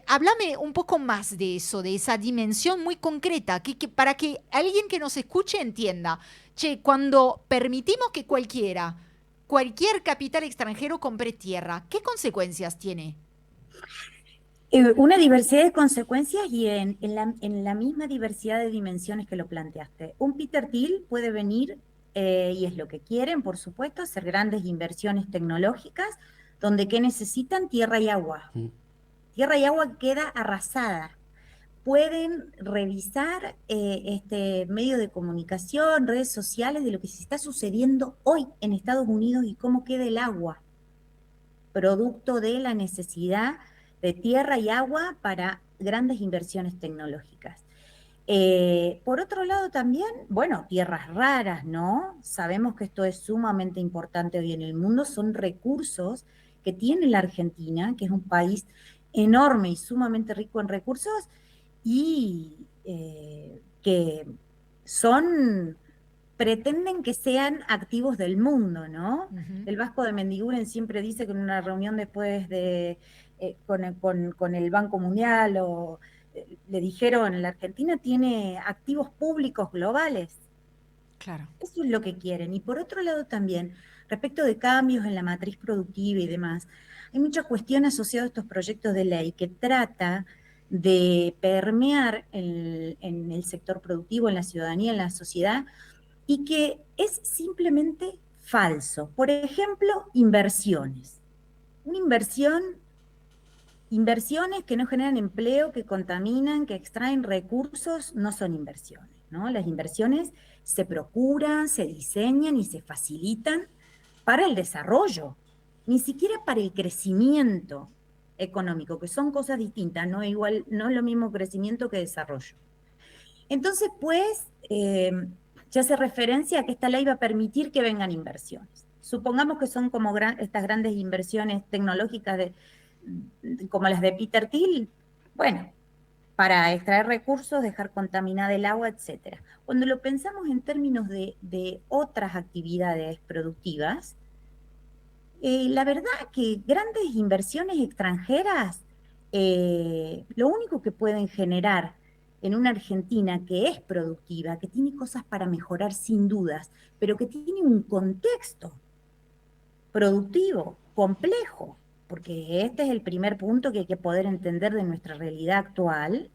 Speaker 2: Háblame un poco más de eso, de esa dimensión muy concreta, que para que alguien que nos escuche entienda. Che, cuando permitimos que cualquier capital extranjero compre tierra, ¿qué consecuencias tiene?
Speaker 9: Una diversidad de consecuencias y en la misma diversidad de dimensiones que lo planteaste. Un Peter Thiel puede venir, y es lo que quieren, por supuesto, hacer grandes inversiones tecnológicas, donde ¿qué necesitan? Tierra y agua. Tierra y Agua queda arrasada. Pueden revisar medios de comunicación, redes sociales, de lo que se está sucediendo hoy en Estados Unidos y cómo queda el agua, producto de la necesidad de tierra y agua para grandes inversiones tecnológicas. Por otro lado también, bueno, tierras raras, ¿no? Sabemos que esto es sumamente importante hoy en el mundo, son recursos que tiene la Argentina, que es un país enorme y sumamente rico en recursos, y que pretenden que sean activos del mundo, ¿no? El Vasco de Mendiguren siempre dice que en una reunión después de con el Banco Mundial le dijeron, la Argentina tiene activos públicos globales.
Speaker 2: Claro.
Speaker 9: Eso es lo que quieren. Y por otro lado también, respecto de cambios en la matriz productiva y demás, hay muchas cuestiones asociadas a estos proyectos de ley que trata de permear en el sector productivo, en la ciudadanía, en la sociedad, y que es simplemente falso. Por ejemplo, inversiones. Inversiones que no generan empleo, que contaminan, que extraen recursos, no son inversiones, ¿no? Las inversiones se procuran, se diseñan y se facilitan para el desarrollo, ni siquiera para el crecimiento económico, que son cosas distintas, no es lo mismo crecimiento que desarrollo. Entonces, pues, se hace referencia a que esta ley va a permitir que vengan inversiones. Supongamos que son como estas grandes inversiones tecnológicas como las de Peter Thiel, bueno, para extraer recursos, dejar contaminada el agua, etc. Cuando lo pensamos en términos de otras actividades productivas, la verdad que grandes inversiones extranjeras, lo único que pueden generar en una Argentina que es productiva, que tiene cosas para mejorar sin dudas, pero que tiene un contexto productivo complejo, porque este es el primer punto que hay que poder entender de nuestra realidad actual,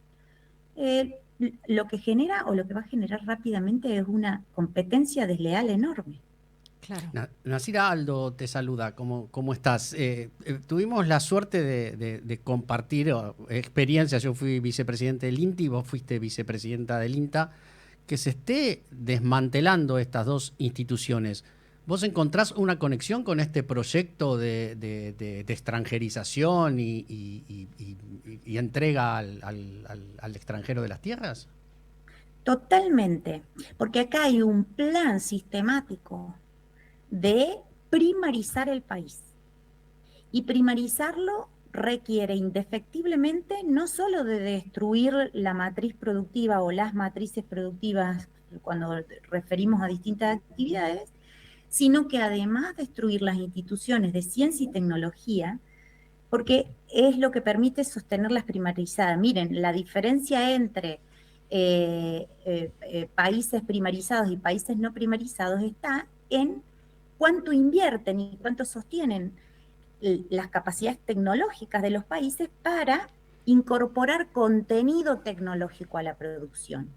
Speaker 9: lo que genera o lo que va a generar rápidamente es una competencia desleal enorme.
Speaker 2: Claro.
Speaker 3: Nacira Aldo te saluda, ¿cómo estás? Tuvimos la suerte de compartir experiencias. Yo fui vicepresidente del INTI, vos fuiste vicepresidenta del INTA, que se esté desmantelando estas dos instituciones. ¿Vos encontrás una conexión con este proyecto de extranjerización y entrega al extranjero de las tierras?
Speaker 9: Totalmente, porque acá hay un plan sistemático de primarizar el país. Y primarizarlo requiere indefectiblemente no solo de destruir la matriz productiva o las matrices productivas cuando referimos a distintas actividades, sino que además destruir las instituciones de ciencia y tecnología, porque es lo que permite sostenerlas primarizadas. Miren, la diferencia entre países primarizados y países no primarizados está en cuánto invierten y cuánto sostienen las capacidades tecnológicas de los países para incorporar contenido tecnológico a la producción.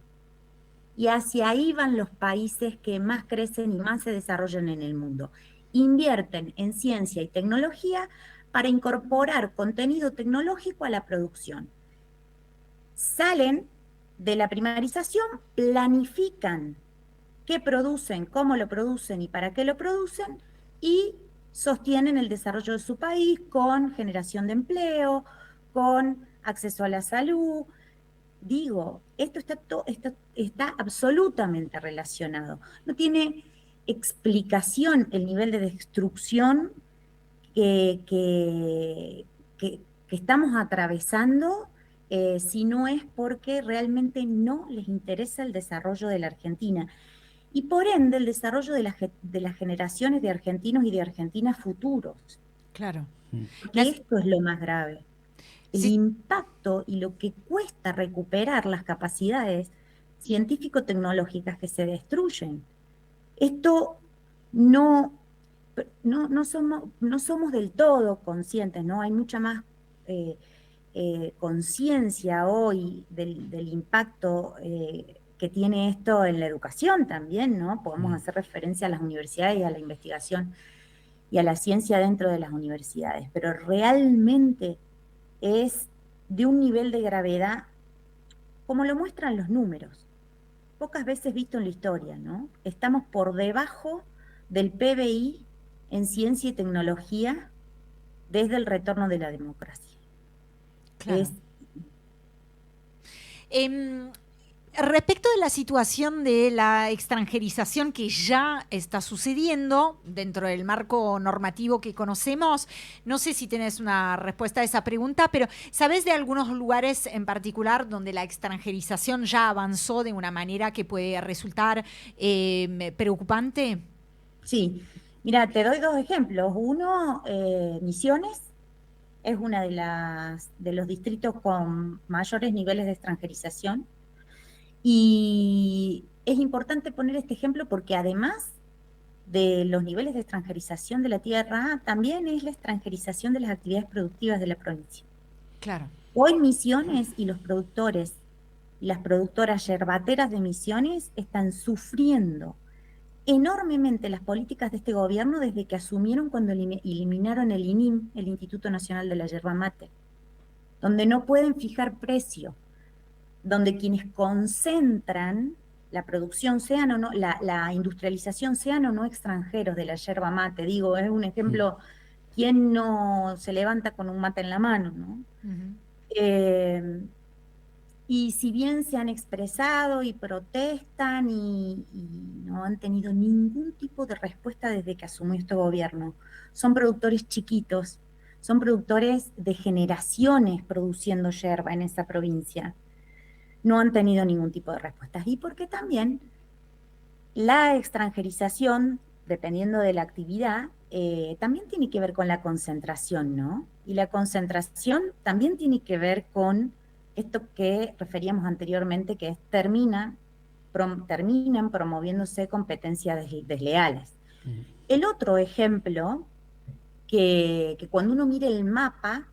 Speaker 9: Y hacia ahí van los países que más crecen y más se desarrollan en el mundo. Invierten en ciencia y tecnología para incorporar contenido tecnológico a la producción. Salen de la primarización, planifican qué producen, cómo lo producen y para qué lo producen, y sostienen el desarrollo de su país con generación de empleo, con acceso a la salud. Digo, esto está absolutamente relacionado. No tiene explicación el nivel de destrucción que estamos atravesando, si no es porque realmente no les interesa el desarrollo de la Argentina. Y por ende el desarrollo de las generaciones de argentinos y de argentinas futuros.
Speaker 2: Claro.
Speaker 9: Porque esto es lo más grave. El impacto y lo que cuesta recuperar las capacidades científico-tecnológicas que se destruyen. Esto no somos del todo conscientes, ¿no? Hay mucha más conciencia hoy del impacto que tiene esto en la educación también, ¿no? Podemos hacer referencia a las universidades y a la investigación y a la ciencia dentro de las universidades, pero realmente es de un nivel de gravedad como lo muestran los números, pocas veces visto en la historia, ¿no? Estamos por debajo del PBI en ciencia y tecnología desde el retorno de la democracia.
Speaker 2: Claro.
Speaker 9: Es
Speaker 2: Respecto de la situación de la extranjerización que ya está sucediendo dentro del marco normativo que conocemos, no sé si tenés una respuesta a esa pregunta, pero ¿sabés de algunos lugares en particular donde la extranjerización ya avanzó de una manera que puede resultar preocupante?
Speaker 9: Sí, mira, te doy dos ejemplos. Uno, Misiones, es una de los distritos con mayores niveles de extranjerización. Y es importante poner este ejemplo porque además de los niveles de extranjerización de la tierra, también es la extranjerización de las actividades productivas de la provincia.
Speaker 2: Claro.
Speaker 9: Hoy Misiones y los productores y las productoras yerbateras de Misiones están sufriendo enormemente las políticas de este gobierno desde que asumieron cuando eliminaron el INIM, el Instituto Nacional de la Yerba Mate, donde no pueden fijar precio, donde quienes concentran la producción, sean o no, la industrialización, sean o no extranjeros de la yerba mate, digo, es un ejemplo, ¿quién no se levanta con un mate en la mano, no? Y si bien se han expresado y protestan y no han tenido ningún tipo de respuesta desde que asumió este gobierno, son productores chiquitos, son productores de generaciones produciendo yerba en esa provincia. No han tenido ningún tipo de respuestas. Y porque también la extranjerización, dependiendo de la actividad, también tiene que ver con la concentración, ¿no? Y la concentración también tiene que ver con esto que referíamos anteriormente, que es terminan promoviéndose competencias desleales. El otro ejemplo, que cuando uno mira el mapa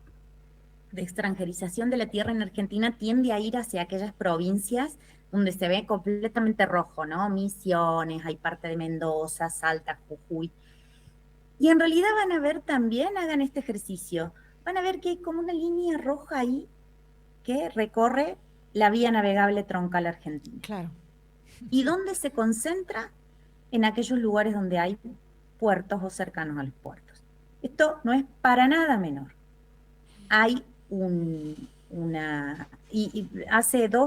Speaker 9: de extranjerización de la tierra en Argentina, tiende a ir hacia aquellas provincias donde se ve completamente rojo, ¿no? Misiones, hay parte de Mendoza, Salta, Jujuy. Y en realidad van a ver también, hagan este ejercicio, van a ver que hay como una línea roja ahí que recorre la vía navegable troncal argentina.
Speaker 2: Claro.
Speaker 9: ¿Y dónde se concentra? En aquellos lugares donde hay puertos o cercanos a los puertos. Esto no es para nada menor. Hay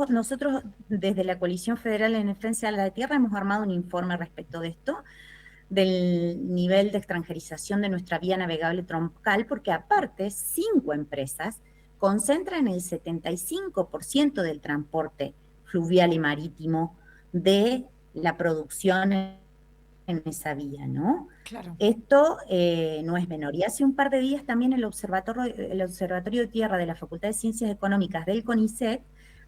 Speaker 9: nosotros desde la Coalición Federal en Defensa de la Tierra hemos armado un informe respecto de esto, del nivel de extranjerización de nuestra vía navegable troncal, porque aparte 5 empresas concentran el 75% del transporte fluvial y marítimo de la producción en esa vía, ¿no?
Speaker 2: Claro.
Speaker 9: Esto no es menor. Y hace un par de días también el Observatorio de Tierra de la Facultad de Ciencias Económicas del CONICET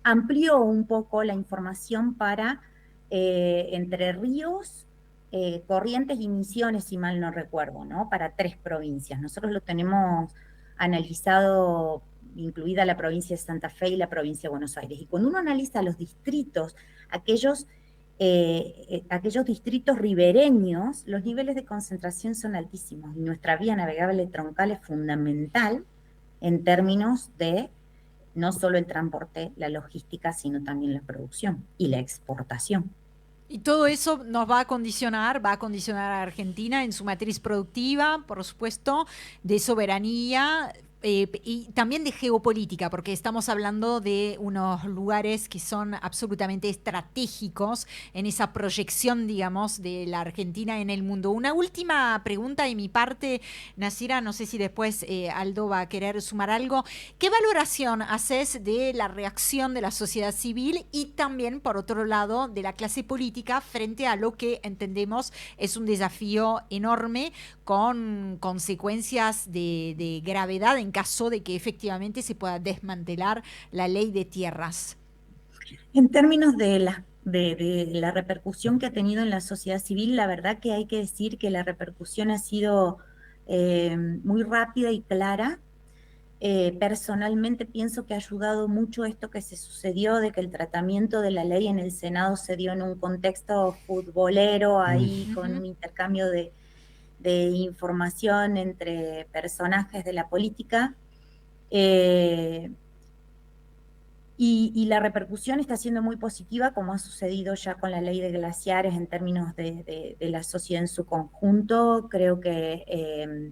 Speaker 9: amplió un poco la información para Entre Ríos, Corrientes y Misiones, si mal no recuerdo, ¿no? Para 3 provincias. Nosotros lo tenemos analizado, incluida la provincia de Santa Fe y la provincia de Buenos Aires. Y cuando uno analiza los distritos, aquellos distritos ribereños, los niveles de concentración son altísimos y nuestra vía navegable troncal es fundamental en términos de no solo el transporte, la logística, sino también la producción y la exportación.
Speaker 2: Y todo eso nos va a condicionar a Argentina en su matriz productiva, por supuesto, de soberanía, y también de geopolítica, porque estamos hablando de unos lugares que son absolutamente estratégicos en esa proyección, digamos, de la Argentina en el mundo. Una última pregunta de mi parte, Nacira, no sé si después Aldo va a querer sumar algo. ¿Qué valoración haces de la reacción de la sociedad civil y también, por otro lado, de la clase política frente a lo que entendemos es un desafío enorme con consecuencias de gravedad en caso de que efectivamente se pueda desmantelar la ley de tierras?
Speaker 9: En términos de la repercusión que ha tenido en la sociedad civil, la verdad que hay que decir que la repercusión ha sido muy rápida y clara. Personalmente pienso que ha ayudado mucho esto que se sucedió, de que el tratamiento de la ley en el Senado se dio en un contexto futbolero, ahí con un intercambio de información entre personajes de la política. Y la repercusión está siendo muy positiva, como ha sucedido ya con la ley de glaciares en términos de la sociedad en su conjunto. Creo que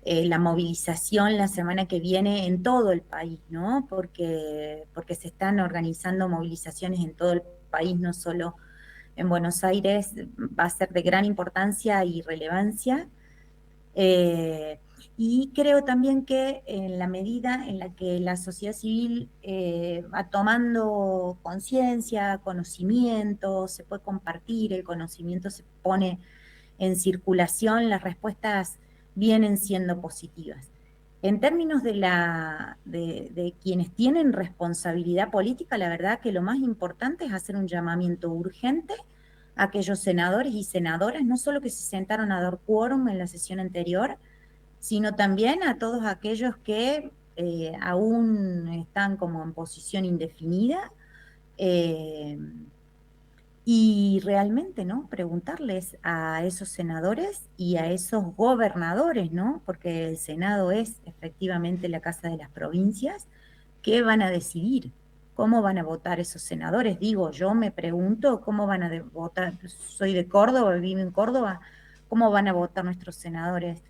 Speaker 9: la movilización la semana que viene en todo el país, ¿no? Porque se están organizando movilizaciones en todo el país, no solo en Buenos Aires, va a ser de gran importancia y relevancia. Y creo también que en la medida en la que la sociedad civil va tomando conciencia, conocimiento, se puede compartir, el conocimiento se pone en circulación, las respuestas vienen siendo positivas. En términos de quienes tienen responsabilidad política, la verdad que lo más importante es hacer un llamamiento urgente a aquellos senadores y senadoras, no solo que se sentaron a dar quórum en la sesión anterior, sino también a todos aquellos que aún están como en posición indefinida, y realmente, ¿no? Preguntarles a esos senadores y a esos gobernadores, ¿no? Porque el Senado es efectivamente la casa de las provincias, ¿qué van a decidir? ¿Cómo van a votar esos senadores? Digo, yo me pregunto cómo van a votar. Soy de Córdoba, vivo en Córdoba, ¿cómo van a votar nuestros senadores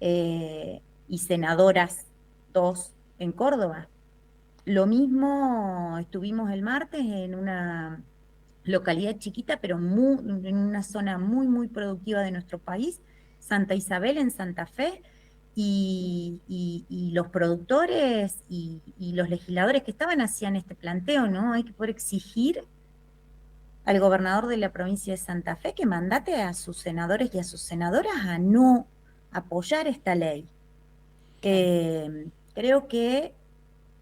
Speaker 9: y senadoras, 2 en Córdoba? Lo mismo estuvimos el martes en una localidad chiquita, pero en una zona muy, muy productiva de nuestro país, Santa Isabel, en Santa Fe, y los productores y los legisladores que estaban hacían este planteo, ¿no? Hay que poder exigir al gobernador de la provincia de Santa Fe que mandate a sus senadores y a sus senadoras a no apoyar esta ley. Creo que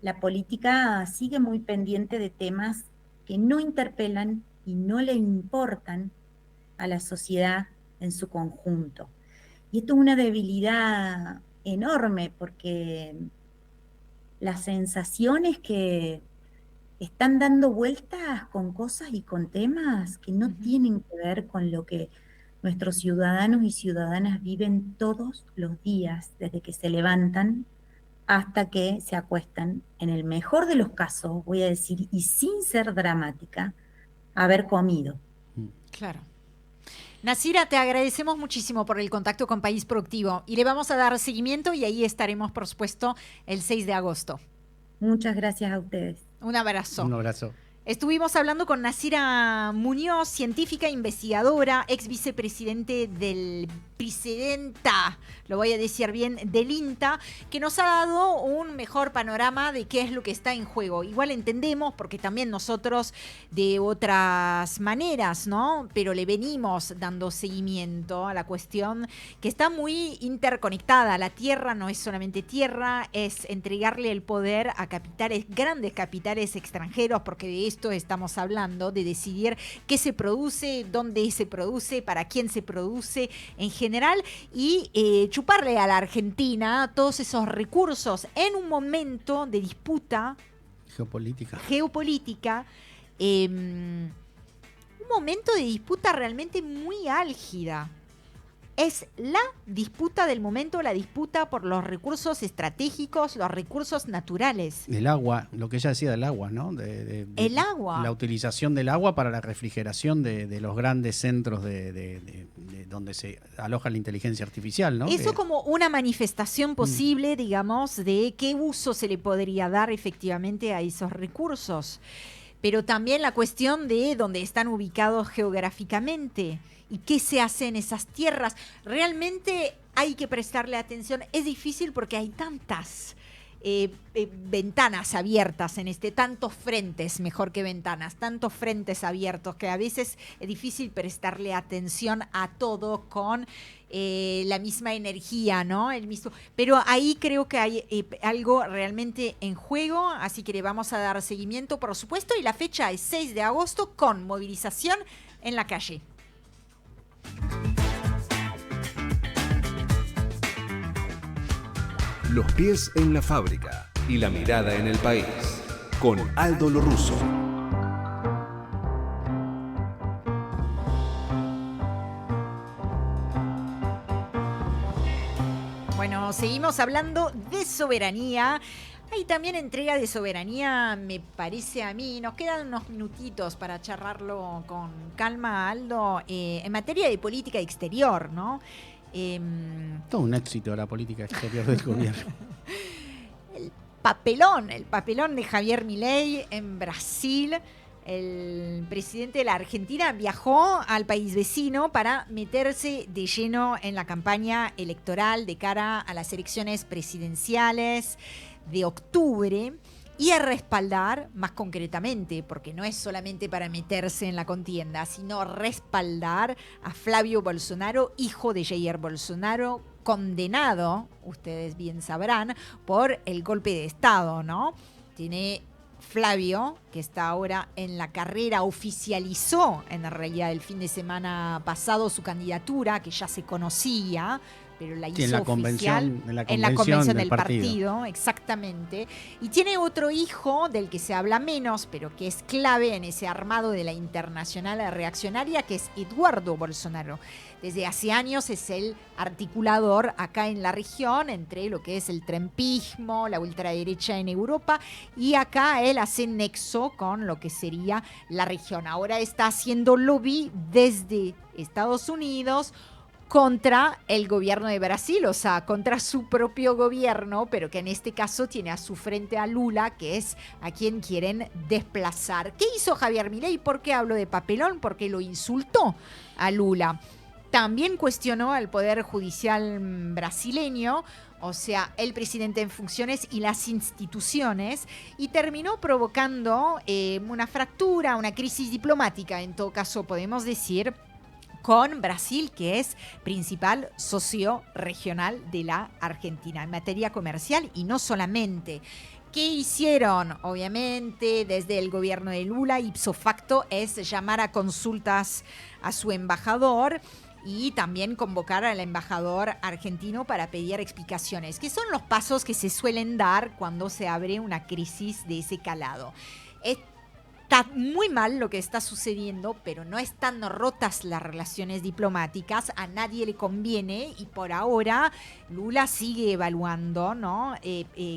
Speaker 9: la política sigue muy pendiente de temas que no interpelan y no le importan a la sociedad en su conjunto. Y esto es una debilidad enorme, porque las sensaciones que están dando vueltas con cosas y con temas que no tienen que ver con lo que nuestros ciudadanos y ciudadanas viven todos los días, desde que se levantan hasta que se acuestan, en el mejor de los casos, voy a decir, y sin ser dramática, haber comido.
Speaker 2: Claro. Nasira, te agradecemos muchísimo por el contacto con País Productivo y le vamos a dar seguimiento y ahí estaremos, por supuesto, el 6 de agosto.
Speaker 9: Muchas gracias a ustedes.
Speaker 2: Un abrazo.
Speaker 3: Un abrazo.
Speaker 2: Estuvimos hablando con Nasira Muñoz, científica, investigadora, ex vicepresidente lo voy a decir bien, del INTA, que nos ha dado un mejor panorama de qué es lo que está en juego. Igual entendemos, porque también nosotros de otras maneras, ¿no? Pero le venimos dando seguimiento a la cuestión que está muy interconectada. La tierra no es solamente tierra, es entregarle el poder a capitales, grandes capitales extranjeros, porque de esto estamos hablando, de decidir qué se produce, dónde se produce, para quién se produce en general, y chuparle a la Argentina todos esos recursos en un momento de disputa geopolítica, un momento de disputa realmente muy álgida. Es la disputa del momento, la disputa por los recursos estratégicos, los recursos naturales.
Speaker 3: El agua, lo que ella decía del agua, ¿no?
Speaker 2: El agua.
Speaker 3: La utilización del agua para la refrigeración de los grandes centros de donde se aloja la inteligencia artificial, ¿no?
Speaker 2: Eso como una manifestación posible, digamos, de qué uso se le podría dar efectivamente a esos recursos. Pero también la cuestión de dónde están ubicados geográficamente y qué se hace en esas tierras. Realmente hay que prestarle atención. Es difícil porque hay tantas ventanas abiertas en tantos frentes, mejor que ventanas, tantos frentes abiertos, que a veces es difícil prestarle atención a todo con la misma energía, ¿no? Pero ahí creo que hay algo realmente en juego, así que le vamos a dar seguimiento, por supuesto, y la fecha es 6 de agosto con movilización en la calle.
Speaker 1: Los pies en la fábrica y la mirada en el país. Con Aldo Lorrusso.
Speaker 2: Bueno, seguimos hablando de soberanía. Hay también entrega de soberanía, me parece a mí. Nos quedan unos minutitos para charlarlo con calma, Aldo, en materia de política exterior, ¿no?
Speaker 3: Todo un éxito la política exterior del gobierno.
Speaker 2: El papelón de Javier Milei en Brasil. El presidente de la Argentina viajó al país vecino para meterse de lleno en la campaña electoral de cara a las elecciones presidenciales de octubre y a respaldar, más concretamente, porque no es solamente para meterse en la contienda, sino respaldar a Flavio Bolsonaro, hijo de Jair Bolsonaro, condenado, ustedes bien sabrán, por el golpe de Estado, ¿no? Tiene Flavio, que está ahora en la carrera, oficializó en realidad el fin de semana pasado su candidatura, que ya se conocía, pero la hizo oficial en la convención del partido, exactamente. Y tiene otro hijo del que se habla menos, pero que es clave en ese armado de la internacional reaccionaria, que es Eduardo Bolsonaro. Desde hace años es el articulador acá en la región entre lo que es el trumpismo, la ultraderecha en Europa, y acá él hace nexo con lo que sería la región. Ahora está haciendo lobby desde Estados Unidos contra el gobierno de Brasil, o sea, contra su propio gobierno, pero que en este caso tiene a su frente a Lula, que es a quien quieren desplazar. ¿Qué hizo Javier Milei? ¿Por qué hablo de papelón? Porque lo insultó a Lula. También cuestionó al Poder Judicial brasileño, o sea, el presidente en funciones y las instituciones, y terminó provocando una fractura, una crisis diplomática, en todo caso podemos decir, con Brasil, que es principal socio regional de la Argentina en materia comercial y no solamente. ¿Qué hicieron? Obviamente, desde el gobierno de Lula, ipso facto, es llamar a consultas a su embajador y también convocar al embajador argentino para pedir explicaciones, que son los pasos que se suelen dar cuando se abre una crisis de ese calado. Está muy mal lo que está sucediendo, pero no están rotas las relaciones diplomáticas, a nadie le conviene y por ahora Lula sigue evaluando, ¿no?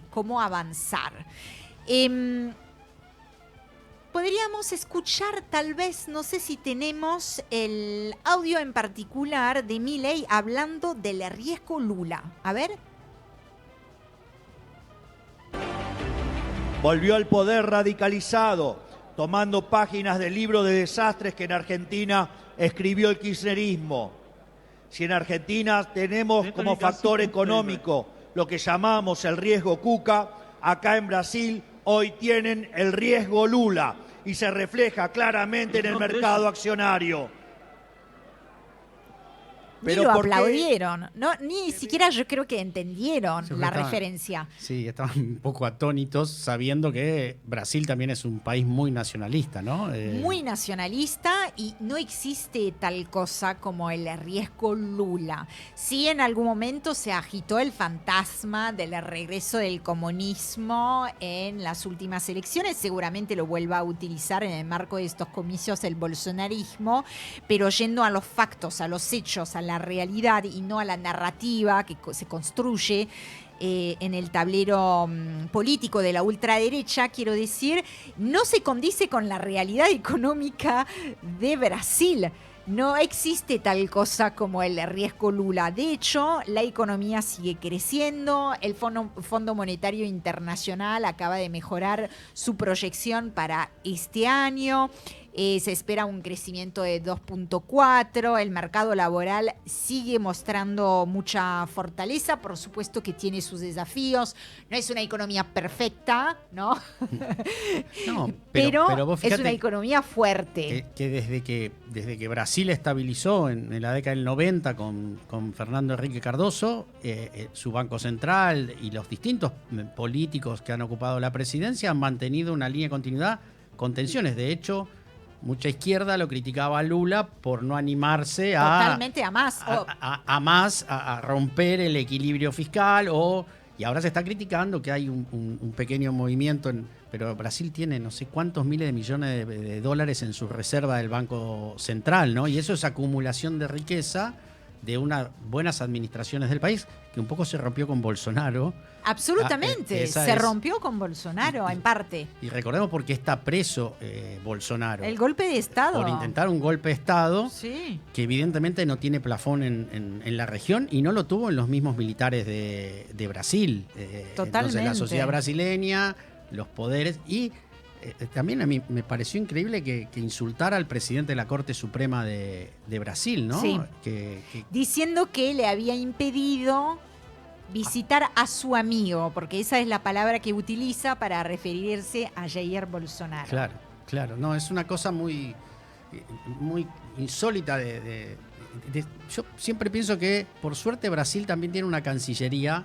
Speaker 2: Cómo avanzar. Podríamos escuchar tal vez, no sé si tenemos el audio en particular de Milei hablando del riesgo Lula. A ver.
Speaker 6: Volvió al poder radicalizado, tomando páginas del libro de desastres que en Argentina escribió el kirchnerismo. Si en Argentina tenemos como factor económico lo que llamamos el riesgo Cuca, acá en Brasil hoy tienen el riesgo Lula y se refleja claramente en el mercado accionario.
Speaker 2: Pero ni lo aplaudieron, ¿no? Ni siquiera yo creo que entendieron la referencia.
Speaker 3: Sí, estaban un poco atónitos sabiendo que Brasil también es un país muy nacionalista, ¿no?
Speaker 2: Muy nacionalista y no existe tal cosa como el riesgo Lula. Sí, en algún momento se agitó el fantasma del regreso del comunismo en las últimas elecciones. Seguramente lo vuelva a utilizar en el marco de estos comicios el bolsonarismo, pero yendo a los factos, a los hechos, a la realidad y no a la narrativa que se construye en el tablero político de la ultraderecha, quiero decir, no se condice con la realidad económica de Brasil. No existe tal cosa como el riesgo Lula. De hecho, la economía sigue creciendo. El Fondo Monetario Internacional acaba de mejorar su proyección para este año. Se espera un crecimiento de 2.4. El mercado laboral sigue mostrando mucha fortaleza. Por supuesto que tiene sus desafíos. No es una economía perfecta, ¿no?
Speaker 3: No, pero vos
Speaker 2: es una economía fuerte.
Speaker 3: Que desde que Brasil estabilizó en la década del 90 con Fernando Henrique Cardoso, su Banco Central y los distintos políticos que han ocupado la presidencia han mantenido una línea de continuidad con tensiones. De hecho, mucha izquierda lo criticaba a Lula por no animarse
Speaker 2: totalmente a más.
Speaker 3: A romper el equilibrio fiscal y ahora se está criticando que hay un pequeño movimiento, pero Brasil tiene no sé cuántos miles de millones de dólares en su reserva del Banco Central, ¿no? Y eso es acumulación de riqueza de unas buenas administraciones del país, que un poco se rompió con Bolsonaro.
Speaker 2: Absolutamente, se rompió con Bolsonaro en parte.
Speaker 3: Y recordemos por qué está preso Bolsonaro.
Speaker 2: El golpe de Estado.
Speaker 3: Por intentar un golpe de Estado,
Speaker 2: sí,
Speaker 3: que evidentemente no tiene plafón en la región y no lo tuvo en los mismos militares de Brasil.
Speaker 2: Totalmente.
Speaker 3: Entonces la sociedad brasileña, los poderes y también a mí me pareció increíble que insultara al presidente de la Corte Suprema de Brasil, ¿no?
Speaker 2: Sí. Diciendo que le había impedido visitar a su amigo, porque esa es la palabra que utiliza para referirse a Jair Bolsonaro.
Speaker 3: Claro. No, es una cosa muy insólita yo siempre pienso que, por suerte, Brasil también tiene una cancillería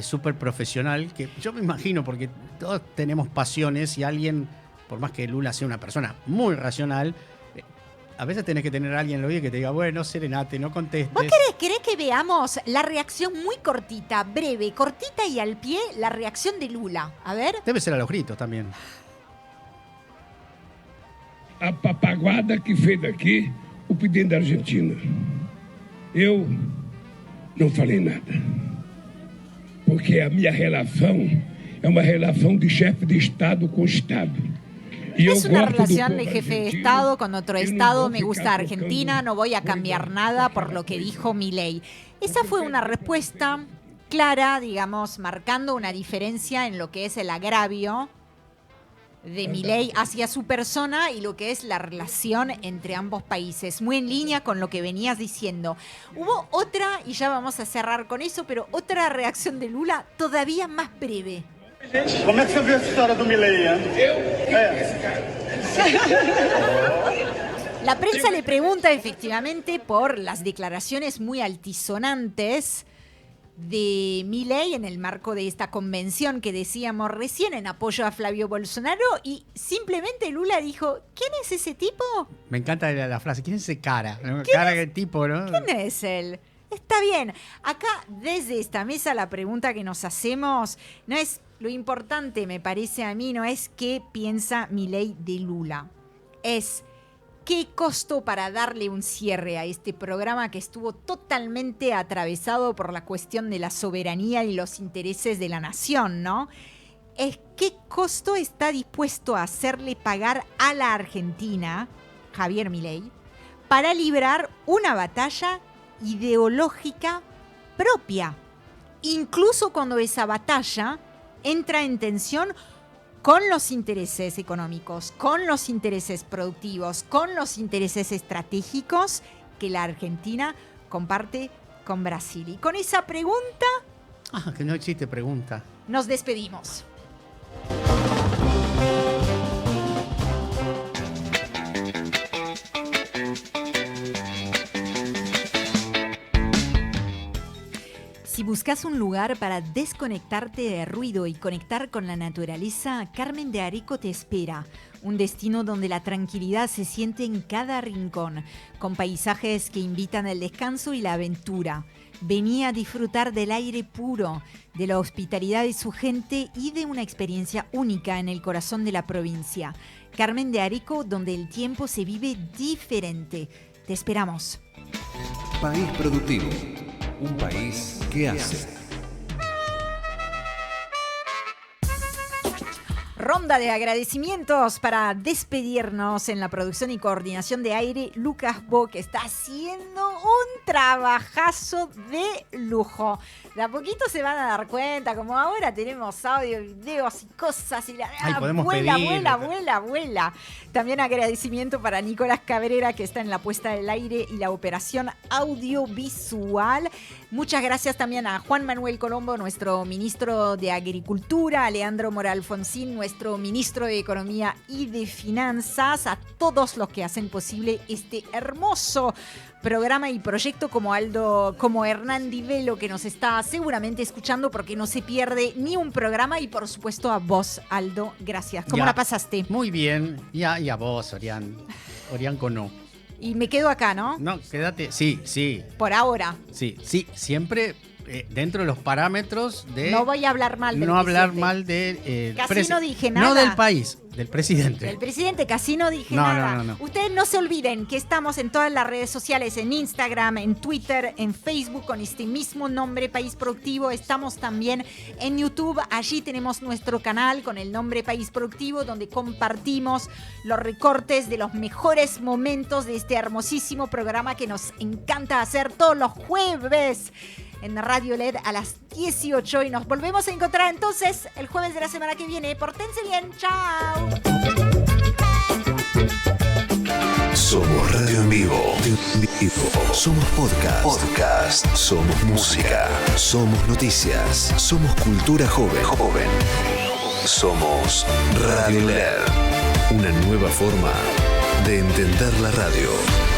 Speaker 3: súper profesional, que yo me imagino, porque todos tenemos pasiones y alguien, por más que Lula sea una persona muy racional, a veces tenés que tener a alguien en el oído que te diga, bueno, serenate, no contestes.
Speaker 2: ¿Vos querés que veamos la reacción muy cortita, breve, cortita y al pie, la reacción de Lula? A ver.
Speaker 3: Debe ser a los gritos también.
Speaker 10: A papaguada que fez aqui o presidente da Argentina. Eu não falei nada. Porque a minha relação é uma relação de chefe de Estado com Estado.
Speaker 2: Es una relación de jefe de Estado con otro Estado. Me gusta Argentina, no voy a cambiar nada por lo que dijo Milei. Esa fue una respuesta clara, digamos, marcando una diferencia en lo que es el agravio de Milei hacia su persona y lo que es la relación entre ambos países. Muy en línea con lo que venías diciendo. Hubo otra, y ya vamos a cerrar con eso, pero otra reacción de Lula todavía más breve.
Speaker 11: Como é que você viu essa história do Milei?
Speaker 2: La prensa le pregunta efectivamente por las declaraciones muy altisonantes de Milei en el marco de esta convención que decíamos recién en apoyo a Flavio Bolsonaro, y simplemente Lula dijo, ¿quién es ese tipo?
Speaker 3: Me encanta la frase, ¿quién es ese cara?
Speaker 2: ¿Quién
Speaker 3: tipo, ¿no?
Speaker 2: ¿Quién es él? Está bien. Acá, desde esta mesa, la pregunta que nos hacemos no es lo importante, me parece a mí, no es qué piensa Milei de Lula. Es qué costó para darle un cierre a este programa que estuvo totalmente atravesado por la cuestión de la soberanía y los intereses de la nación, ¿no? Es qué costo está dispuesto a hacerle pagar a la Argentina, Javier Milei, para librar una batalla ideológica propia, incluso cuando esa batalla entra en tensión con los intereses económicos, con los intereses productivos, con los intereses estratégicos que la Argentina comparte con Brasil. Y con esa pregunta...
Speaker 3: que no existe pregunta.
Speaker 2: Nos despedimos. Si buscas un lugar para desconectarte de ruido y conectar con la naturaleza, Carmen de Arico te espera. Un destino donde la tranquilidad se siente en cada rincón, con paisajes que invitan al descanso y la aventura. Vení a disfrutar del aire puro, de la hospitalidad de su gente y de una experiencia única en el corazón de la provincia. Carmen de Arico, donde el tiempo se vive diferente. Te esperamos.
Speaker 1: País Productivo. Un país que hace.
Speaker 2: Ronda de agradecimientos para despedirnos. En la producción y coordinación de aire, Lucas Bo, que está haciendo un trabajazo de lujo. De a poquito se van a dar cuenta, como ahora tenemos audio, videos y cosas, y vuela. También agradecimiento para Nicolás Cabrera, que está en la puesta del aire y la operación audiovisual. Muchas gracias también a Juan Manuel Colombo, nuestro ministro de Agricultura, a Leandro Moral Fonsín, nuestro ministro de Economía y de Finanzas, a todos los que hacen posible este hermoso programa y proyecto, como Hernán Di Velo, que nos está seguramente escuchando porque no se pierde ni un programa, y por supuesto a vos, Aldo, gracias. ¿Cómo la pasaste?
Speaker 3: Muy bien, y a vos, Orián Cono.
Speaker 2: Y me quedo acá, ¿no?
Speaker 3: No, quédate, sí.
Speaker 2: Por ahora.
Speaker 3: Sí, siempre dentro de los parámetros de...
Speaker 2: No voy a hablar mal del
Speaker 3: No hablar
Speaker 2: presidente.
Speaker 3: mal de...
Speaker 2: Casi no dije nada.
Speaker 3: No del país, del presidente.
Speaker 2: El presidente, casi no dije
Speaker 3: No,
Speaker 2: nada.
Speaker 3: no.
Speaker 2: Ustedes no se olviden que estamos en todas las redes sociales, en Instagram, en Twitter, en Facebook, con este mismo nombre, País Productivo. Estamos también en YouTube. Allí tenemos nuestro canal con el nombre País Productivo, donde compartimos los recortes de los mejores momentos de este hermosísimo programa que nos encanta hacer todos los jueves en Radio LED a las 18, y nos volvemos a encontrar entonces el jueves de la semana que viene. Pórtense bien, chao.
Speaker 1: Somos radio en vivo. Somos podcast. Somos música. Somos noticias. Somos cultura joven. Somos Radio LED. Una nueva forma de entender la radio.